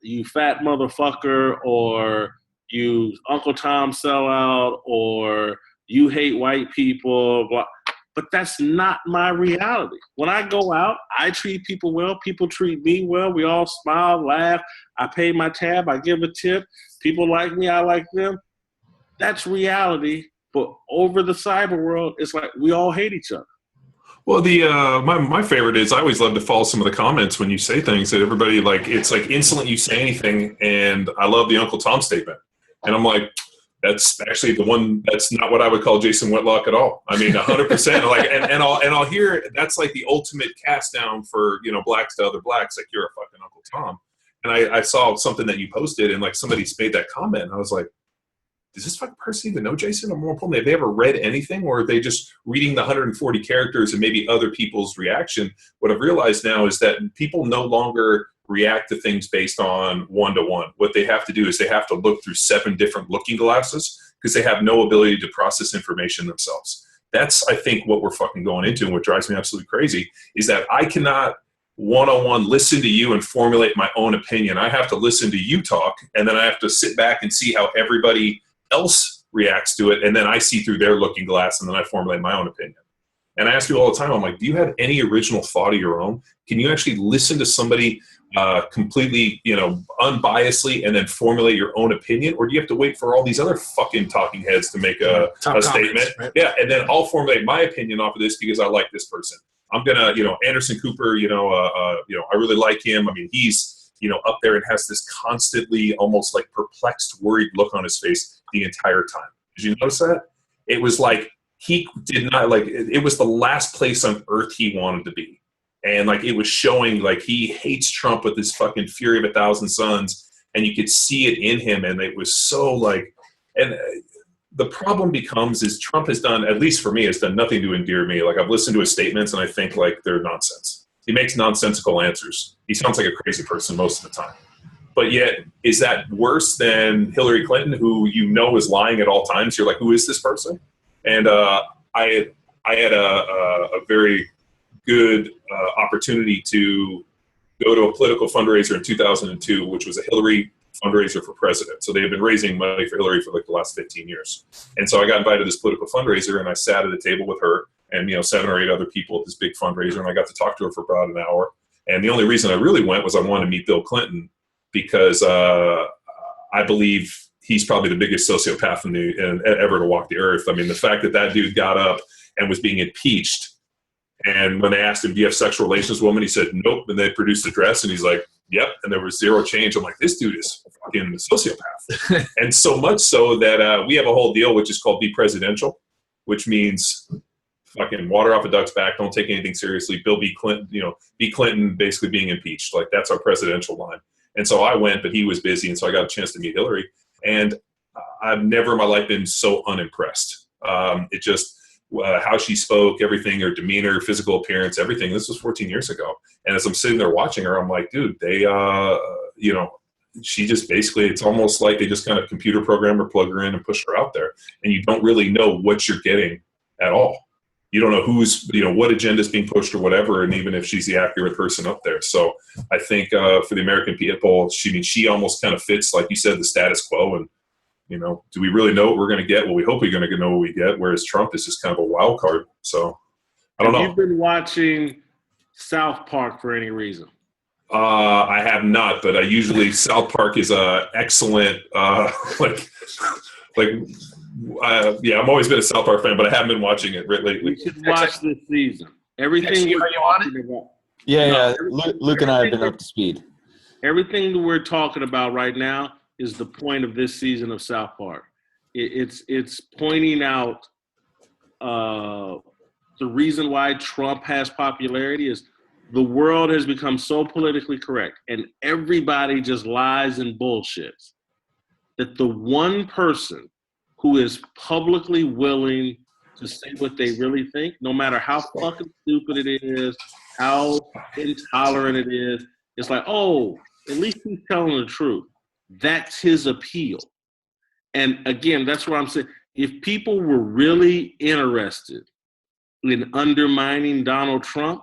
you fat motherfucker, or you Uncle Tom sellout, or you hate white people. Blah. But that's not my reality. When I go out, I treat people well. People treat me well. We all smile, laugh. I pay my tab. I give a tip. People like me. I like them. That's reality. But over the cyber world, it's like we all hate each other. Well, my favorite is I always love to follow some of the comments when you say things that everybody like. It's like instantly you say anything, and I love the Uncle Tom statement, and I'm like, that's actually the one. That's not what I would call Jason Whitlock at all. I mean, 100%. Like, and I'll hear that's like the ultimate cast down for blacks to other blacks. Like you're a fucking Uncle Tom, and I saw something that you posted, and like somebody made that comment, and I was like, does this fucking person even know Jason? Or more importantly, have they ever read anything, or are they just reading the 140 characters and maybe other people's reaction? What I've realized now is that people no longer react to things based on one-to-one. What they have to do is they have to look through 7 different looking glasses because they have no ability to process information themselves. That's, I think, what we're fucking going into, and what drives me absolutely crazy is that I cannot one-on-one listen to you and formulate my own opinion. I have to listen to you talk, and then I have to sit back and see how everybody else reacts to it, and then I see through their looking glass, and then I formulate my own opinion. And I ask you all the time, I'm like, do you have any original thought of your own? Can you actually listen to somebody completely, unbiasedly, and then formulate your own opinion? Or do you have to wait for all these other fucking talking heads to make a statement? Right? Yeah, and then I'll formulate my opinion off of this because I like this person. I'm gonna, Anderson Cooper, I really like him. I mean, he's up there and has this constantly almost like perplexed, worried look on his face the entire time. Did you notice that? It was like he did not it was the last place on earth he wanted to be. And like it was showing like he hates Trump with this fucking fury of 1,000 suns, and you could see it in him. And it was so like, and the problem becomes is Trump has done, at least for me, has done nothing to endear me. Like I've listened to his statements and I think like they're nonsense. He makes nonsensical answers. He sounds like a crazy person most of the time. But yet, is that worse than Hillary Clinton, who is lying at all times? You're like, who is this person? And I had a very good opportunity to go to a political fundraiser in 2002, which was a Hillary fundraiser for president. So they had been raising money for Hillary for like the last 15 years. And so I got invited to this political fundraiser, and I sat at a table with her and 7 or 8 other people at this big fundraiser, and I got to talk to her for about an hour. And the only reason I really went was I wanted to meet Bill Clinton because I believe he's probably the biggest sociopath ever to walk the earth. I mean, the fact that dude got up and was being impeached, and when they asked him, do you have sexual relations with a woman? He said, nope. And they produced the dress, and he's like, yep. And there was zero change. I'm like, this dude is fucking a sociopath. And so much so that we have a whole deal which is called Be Presidential, which means fucking water off a duck's back, don't take anything seriously. Bill B. Clinton, B. Clinton basically being impeached. Like that's our presidential line. And so I went, but he was busy, and so I got a chance to meet Hillary. And I've never in my life been so unimpressed. It just how she spoke, everything, her demeanor, physical appearance, everything. This was 14 years ago. And as I'm sitting there watching her, I'm like, dude, they, she just basically, it's almost like they just kind of computer program her, plug her in, and push her out there. And you don't really know what you're getting at all. You don't know who's, what agenda is being pushed or whatever, and even if she's the accurate person up there. So I think for the American people, she almost kind of fits, like you said, the status quo. And, do we really know what we're going to get? Well, we hope we're going to know what we get, whereas Trump is just kind of a wild card. So I don't know. Have you been watching South Park for any reason? I have not, but I usually South Park is a excellent yeah, I've always been a South Park fan, but I haven't been watching it lately. You should watch this season. Everything we're talking about. Yeah. Luke and I have been up to speed. Everything that we're talking about right now is the point of this season of South Park. It's pointing out the reason why Trump has popularity is the world has become so politically correct, and everybody just lies and bullshits, that the one person who is publicly willing to say what they really think, no matter how fucking stupid it is, how intolerant it is, it's like, oh, At least he's telling the truth. That's his appeal. And again, that's what I'm saying. If people were really interested in undermining Donald Trump,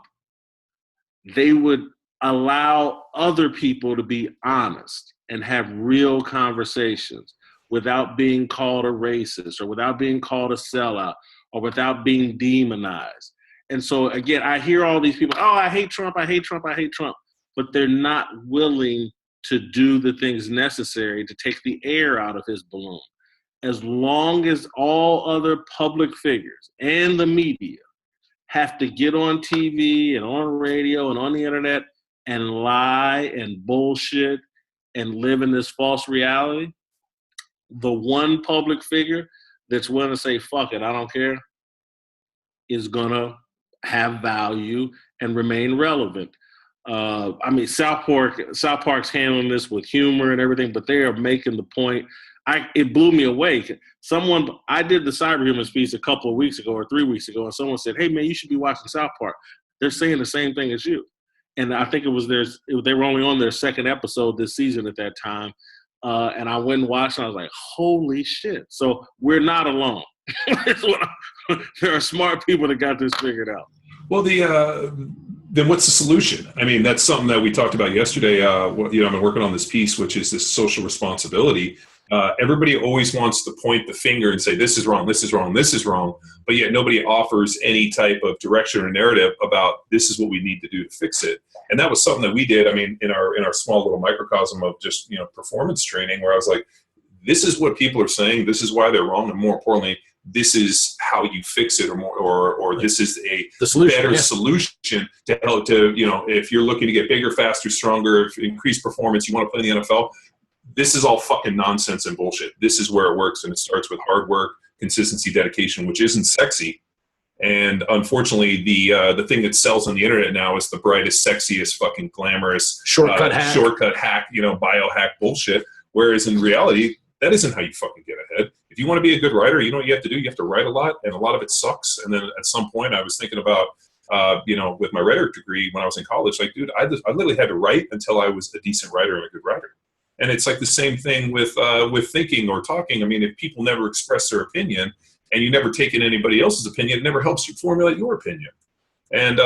they would allow other people to be honest and have real conversations without being called a racist or without being called a sellout or without being demonized. And so, again, I hear all these people, oh, I hate Trump, I hate Trump, I hate Trump. But they're not willing to do the things necessary to take the air out of his balloon. As long as all other public figures and the media have to get on TV and on radio and on the internet and lie and bullshit and live in this false reality, the one public figure that's willing to say, fuck it, I don't care, is going to have value and remain relevant. South Park's handling this with humor and everything, but they are making the point. It blew me away. I did the Cyberhuman piece a couple of weeks ago or 3 weeks ago, and someone said, hey, man, you should be watching South Park. They're saying the same thing as you. And I think they were only on their second episode this season at that time. And I went and watched, and I was like, holy shit. So we're not alone. There are smart people that got this figured out. Well, then what's the solution? I mean, that's something that we talked about yesterday. I've been working on this piece, which is this social responsibility. Everybody always wants to point the finger and say, this is wrong, this is wrong, this is wrong. But yet nobody offers any type of direction or narrative about this is what we need to do to fix it. And that was something that we did, in our small little microcosm of just, performance training, where I was like, this is what people are saying, this is why they're wrong, and more importantly, this is how you fix it, or this is the solution, better solution to help to, if you're looking to get bigger, faster, stronger, increase performance, you want to play in the NFL, this is all fucking nonsense and bullshit. This is where it works, and it starts with hard work, consistency, dedication, which isn't sexy. And unfortunately, the thing that sells on the internet now is the brightest, sexiest, fucking glamorous shortcut hack, biohack bullshit. Whereas in reality, that isn't how you fucking get ahead. If you want to be a good writer, you know what you have to do? You have to write a lot, and a lot of it sucks. And then at some point, I was thinking about, with my rhetoric degree when I was in college, like, dude, I literally had to write until I was a decent writer and a good writer. And it's like the same thing with thinking or talking. I mean, if people never express their opinion and you never take in anybody else's opinion, it never helps you formulate your opinion. And,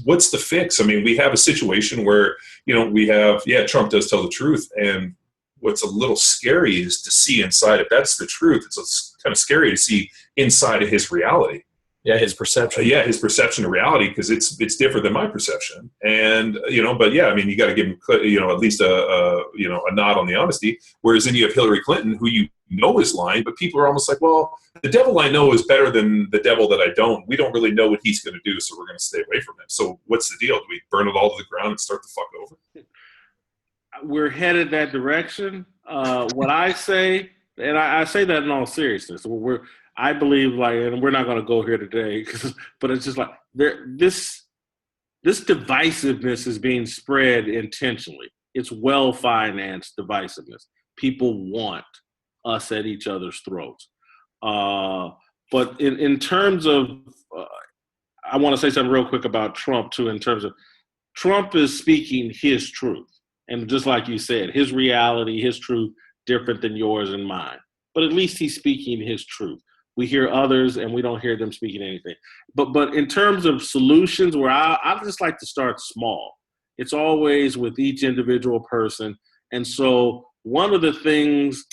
what's the fix? I mean, we have a situation where, Trump does tell the truth. And what's a little scary is to see inside. If that's the truth, it's kind of scary to see inside of his reality. Yeah, his perception. His perception of reality, because it's different than my perception. And you got to give him at least a nod on the honesty. Whereas then you have Hillary Clinton, who is lying, but people are almost like, well, the devil I know is better than the devil that I don't. We don't really know what he's going to do, so we're going to stay away from him. So what's the deal? Do we burn it all to the ground and start the fuck over? We're headed that direction. What I say, and I say that in all seriousness, I believe, and we're not going to go here today, but it's just like this divisiveness is being spread intentionally. It's well-financed divisiveness. People want us at each other's throats. But in terms of, I want to say something real quick about Trump, too, in terms of Trump is speaking his truth. And just like you said, his reality, his truth, different than yours and mine. But at least he's speaking his truth. We hear others, and we don't hear them speaking anything. But in terms of solutions, where I just like to start small. It's always with each individual person. And so one of the things,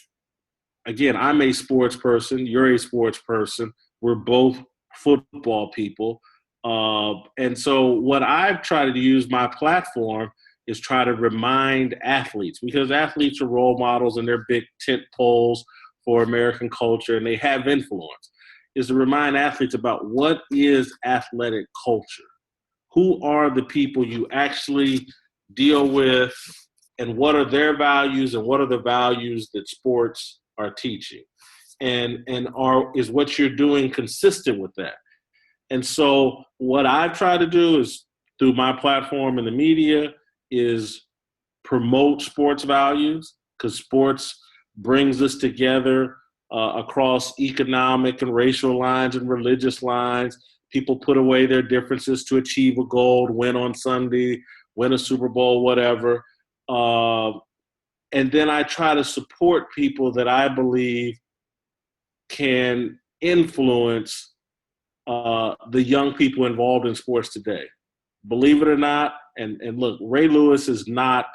again, I'm a sports person. You're a sports person. We're both football people. And so what I've tried to use my platform is try to remind athletes, because athletes are role models and they're big tent poles for American culture, and they have influence, is to remind athletes about what is athletic culture. Who are the people you actually deal with, and what are their values, and what are the values that sports are teaching? And is what you're doing consistent with that? And so what I try to do is, through my platform in the media, is promote sports values, because sports brings us together across economic and racial lines and religious lines. People put away their differences to achieve a goal, win on Sunday, win a Super Bowl, whatever. And then I try to support people that I believe can influence the young people involved in sports today. Believe it or not, and look, Ray Lewis is not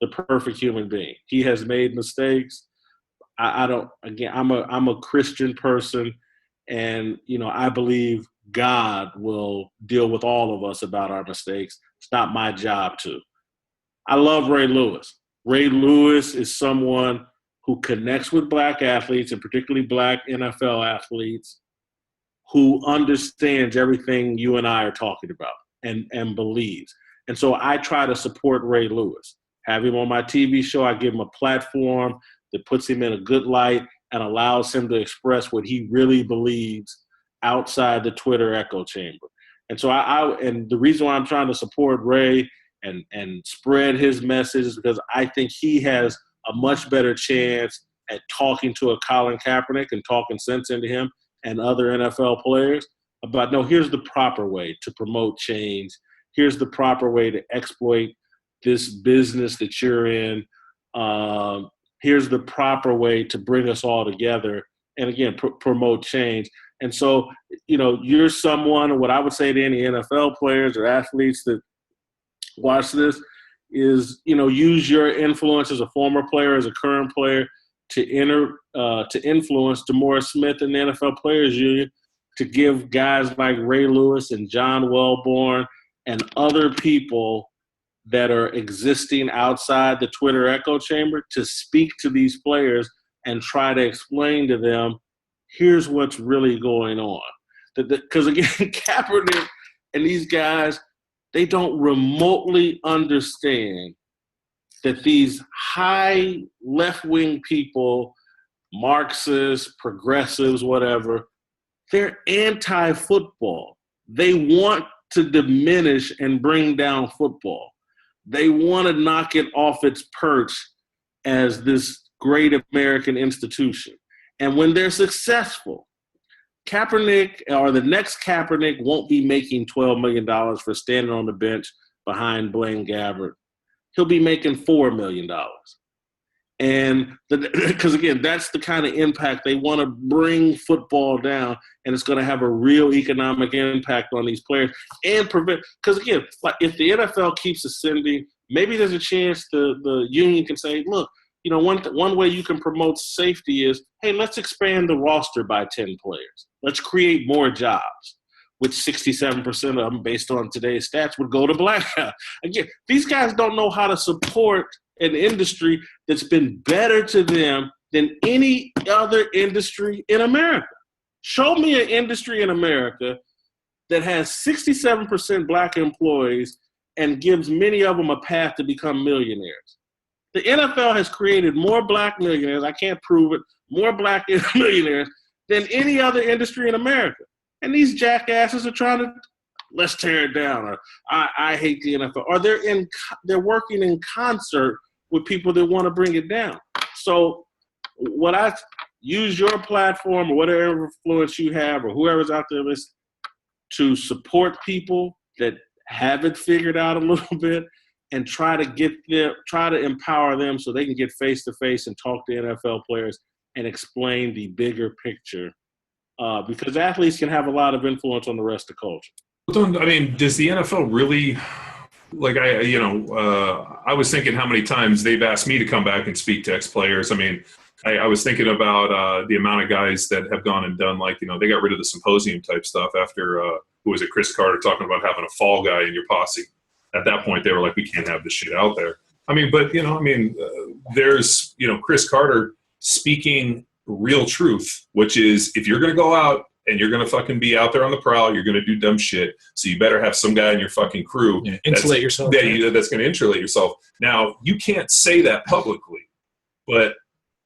the perfect human being. He has made mistakes. I'm a Christian person, and I believe God will deal with all of us about our mistakes. It's not my job to. I love Ray Lewis. Ray Lewis is someone who connects with black athletes, and particularly black NFL athletes, who understands everything you and I are talking about and believes. And so I try to support Ray Lewis. Have him on my TV show. I give him a platform that puts him in a good light and allows him to express what he really believes outside the Twitter echo chamber. And so and the reason why I'm trying to support Ray and spread his message is because I think he has a much better chance at talking to a Colin Kaepernick and talking sense into him and other NFL players about, no, here's the proper way to promote change. Here's the proper way to exploit this business that you're in. Here's the proper way to bring us all together and, again, promote change. And so, you're someone, what I would say to any NFL players or athletes that watch this is, use your influence as a former player, as a current player, to influence DeMaurice Smith and the NFL Players Union to give guys like Ray Lewis and John Wellborn and other people that are existing outside the Twitter echo chamber to speak to these players and try to explain to them, here's what's really going on. Because, again, Kaepernick and these guys, they don't remotely understand that these high left-wing people, Marxists, progressives, whatever, they're anti-football. They want to diminish and bring down football. They want to knock it off its perch as this great American institution. And when they're successful, Kaepernick or the next Kaepernick won't be making $12 million for standing on the bench behind Blaine Gabbert. He'll be making $4 million. And because, again, that's the kind of impact they want to bring football down, and it's going to have a real economic impact on these players and prevent. Because, again, like if the NFL keeps ascending, maybe there's a chance the union can say, look, one way you can promote safety is, hey, let's expand the roster by 10 players. Let's create more jobs, which 67% of them, based on today's stats, would go to black guys. Again, these guys don't know how to support an industry that's been better to them than any other industry in America. Show me an industry in America that has 67% black employees and gives many of them a path to become millionaires. The NFL has created more black millionaires, I can't prove it, more black millionaires than any other industry in America. And these jackasses are trying to, let's tear it down, or I hate the NFL, or they're working in concert with people that want to bring it down. So what I use your platform or whatever influence you have or whoever's out there is to support people that have it figured out a little bit and try to empower them so they can get face to face and talk to NFL players and explain the bigger picture. Because athletes can have a lot of influence on the rest of culture. I mean, does the NFL really, I was thinking how many times they've asked me to come back and speak to ex-players. I mean, I was thinking about the amount of guys that have gone and done, they got rid of the symposium type stuff after, who was it, Chris Carter talking about having a fall guy in your posse. At that point, they were like, we can't have this shit out there. I mean, but, there's, Chris Carter speaking real truth, which is if you're going to go out and you're going to fucking be out there on the prowl, you're going to do dumb shit. So you better have some guy in your fucking crew insulate yourself. That's going to insulate yourself. Now, you can't say that publicly, but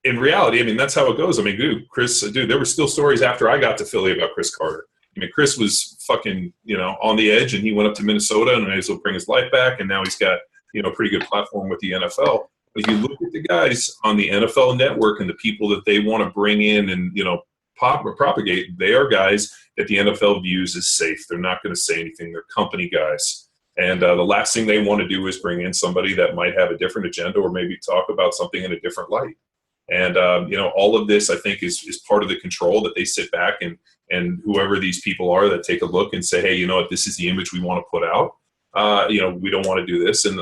in reality, I mean, that's how it goes. I mean, there were still stories after I got to Philly about Chris Carter. I mean, Chris was fucking, on the edge, and he went up to Minnesota and was able to bring his life back, and now he's got, a pretty good platform with the NFL. But you look at the guys on the NFL network and the people that they want to bring in and, propagate, they are guys that the NFL views as safe. They're not going to say anything. They're company guys. And the last thing they want to do is bring in somebody that might have a different agenda or maybe talk about something in a different light. And, all of this, I think, is part of the control that they sit back and whoever these people are that take a look and say, hey, you know what, this is the image we want to put out. We don't want to do this. And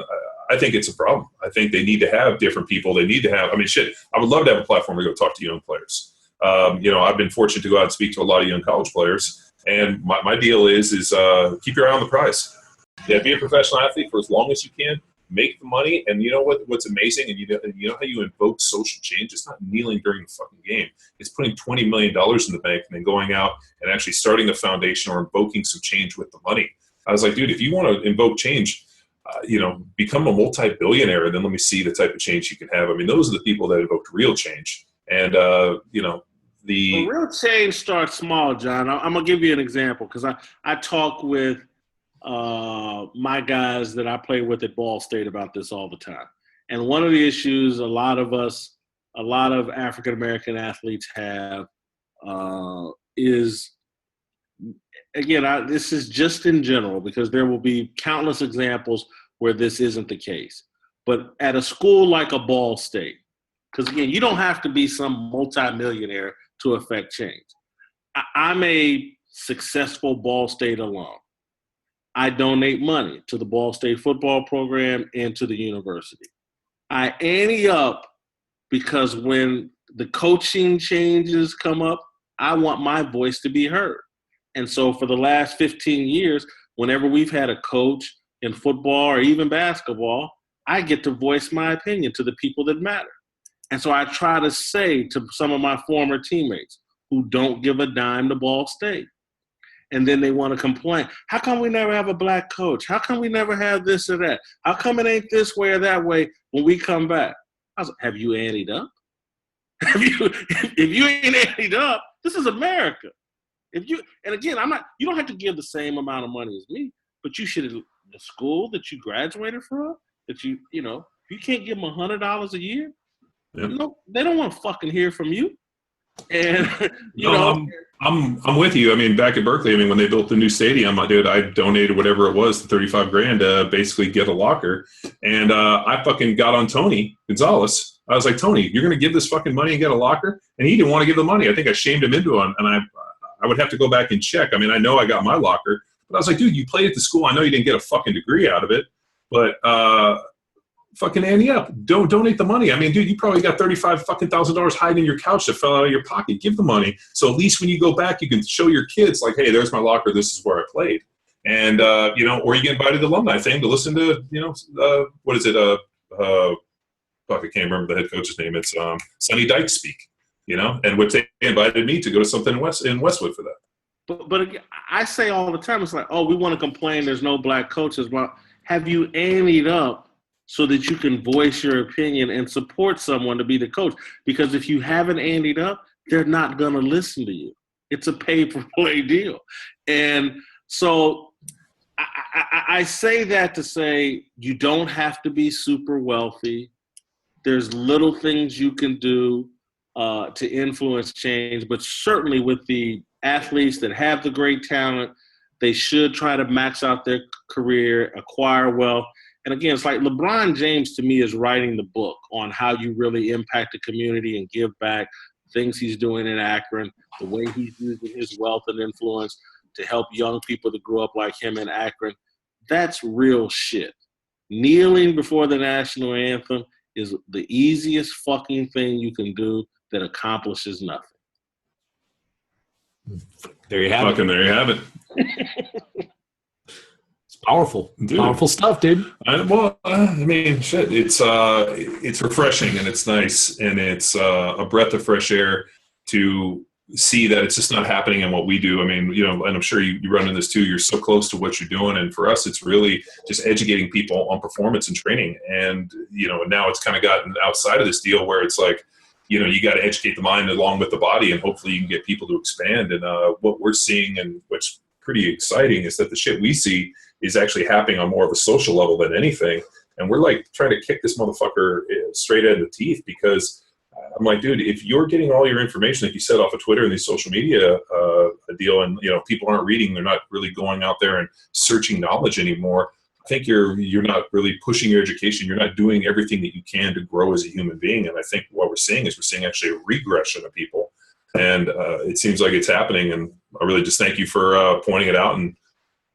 I think it's a problem. I think they need to have different people. They need to have, I would love to have a platform to go talk to young players. I've been fortunate to go out and speak to a lot of young college players. And my deal is keep your eye on the prize. Yeah, be a professional athlete for as long as you can. Make the money, and you know what's amazing, and you know how you invoke social change? It's not kneeling during the fucking game. It's putting $20 million in the bank and then going out and actually starting a foundation or invoking some change with the money. I was like, dude, if you want to invoke change, become a multi-billionaire, and then let me see the type of change you can have. Those are the people that invoked real change. And, the real change starts small, John. I'm going to give you an example because I talk with my guys that I play with at Ball State about this all the time. And one of the issues a lot of African-American athletes have is, again, this is just in general because there will be countless examples where this isn't the case. But at a school like a Ball State, because, again, you don't have to be some multimillionaire to affect change. I'm a successful Ball State alum. I donate money to the Ball State football program and to the university. I ante up because when the coaching changes come up, I want my voice to be heard. And so for the last 15 years, whenever we've had a coach in football or even basketball, I get to voice my opinion to the people that matter. And so I try to say to some of my former teammates who don't give a dime to Ball State, and then they want to complain. How come we never have a black coach? How come we never have this or that? How come it ain't this way or that way when we come back? I was like, have you anteed up? If you ain't anteed up, this is America. And again, you don't have to give the same amount of money as me, but you should, the school that you graduated from, that you can't give them $100 a year. Yeah. No, they don't want to fucking hear from you. And I'm with you. Back at Berkeley, when they built the new stadium, I donated whatever it was, the $35,000 to basically get a locker. And I fucking got on Tony Gonzalez. I was like, Tony, you're going to give this fucking money and get a locker? And he didn't want to give the money. I think I shamed him into it. And I would have to go back and check. I know I got my locker, but I was like, dude, you played at the school. I know you didn't get a fucking degree out of it, but fucking ante up. Don't donate the money. Dude, you probably got $35,000 hiding in your couch that fell out of your pocket. Give the money. So at least when you go back, you can show your kids like, hey, there's my locker. This is where I played. And, or you get invited to the alumni thing to listen to, what is it? I can't remember the head coach's name. It's Sonny Dykes speak, and which they invited me to go to something in Westwood for that. But again, I say all the time, it's like, oh, we want to complain there's no black coaches. Well, have you anteed up so that you can voice your opinion and support someone to be the coach? Because if you haven't anteed up, they're not going to listen to you. It's a pay-for-play deal. And so I say that to say you don't have to be super wealthy. There's little things you can do to influence change, but certainly with the athletes that have the great talent, they should try to max out their career, acquire wealth. And again, it's like LeBron James to me is writing the book on how you really impact the community and give back things he's doing in Akron, the way he's using his wealth and influence to help young people that grew up like him in Akron. That's real shit. Kneeling before the national anthem is the easiest fucking thing you can do that accomplishes nothing. There you have it. There you have it. It's powerful. Dude. Powerful stuff, dude. Shit. It's refreshing and it's nice and it's a breath of fresh air to see that it's just not happening in what we do. And I'm sure you run into this too. You're so close to what you're doing. And for us, it's really just educating people on performance and training. And, now it's kind of gotten outside of this deal where it's like, you got to educate the mind along with the body and hopefully you can get people to expand. And what we're seeing and what's pretty exciting is that the shit we see is actually happening on more of a social level than anything. And we're like trying to kick this motherfucker straight in the teeth because I'm like, dude, if you're getting all your information, like you said, off of Twitter and these social media deal, and people aren't reading, they're not really going out there and searching knowledge anymore. I think you're not really pushing your education. You're not doing everything that you can to grow as a human being. And I think what we're seeing actually a regression of people. And it seems like it's happening. And I really just thank you for pointing it out and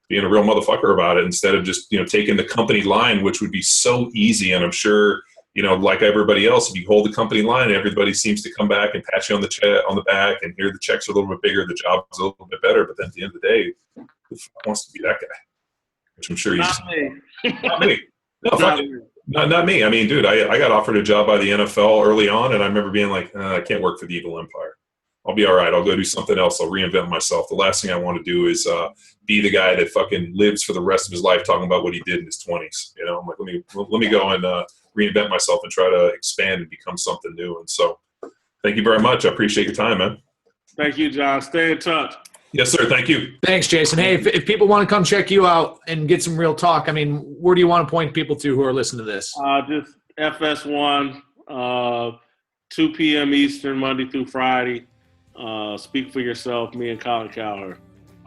being a real motherfucker about it, instead of just, taking the company line, which would be so easy. And I'm sure, like everybody else, if you hold the company line, everybody seems to come back and pat you on the back, and here the checks are a little bit bigger, the job's a little bit better. But then at the end of the day, who wants to be that guy? Which I'm sure Not me. Not me. No, not me. I mean, dude, I got offered a job by the NFL early on, and I remember being like, I can't work for the Evil Empire. I'll be all right. I'll go do something else. I'll reinvent myself. The last thing I want to do is be the guy that fucking lives for the rest of his life talking about what he did in his 20s. I'm like, let me go and reinvent myself and try to expand and become something new. And so, thank you very much. I appreciate your time, man. Thank you, John. Stay in touch. Yes, sir. Thank you. Thanks, Jason. Hey, if people want to come check you out and get some real talk, I mean, where do you want to point people to who are listening to this? Just FS1, 2 p.m. Eastern, Monday through Friday. Speak for yourself, me and Colin Cowher.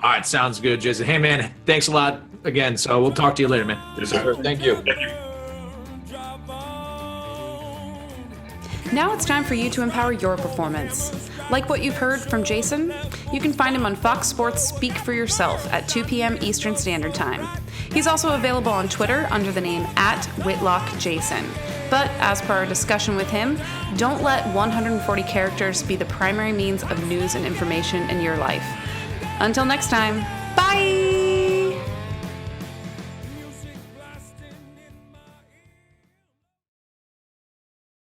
All right, sounds good, Jason. Hey, man, thanks a lot again. So we'll talk to you later, man. Yes, sir. Thank you. Thank you. Now it's time for you to empower your performance. Like what you've heard from Jason, you can find him on Fox Sports Speak for Yourself at 2 p.m. Eastern Standard Time. He's also available on Twitter under the name @WhitlockJason. But as per our discussion with him, don't let 140 characters be the primary means of news and information in your life. Until next time, bye!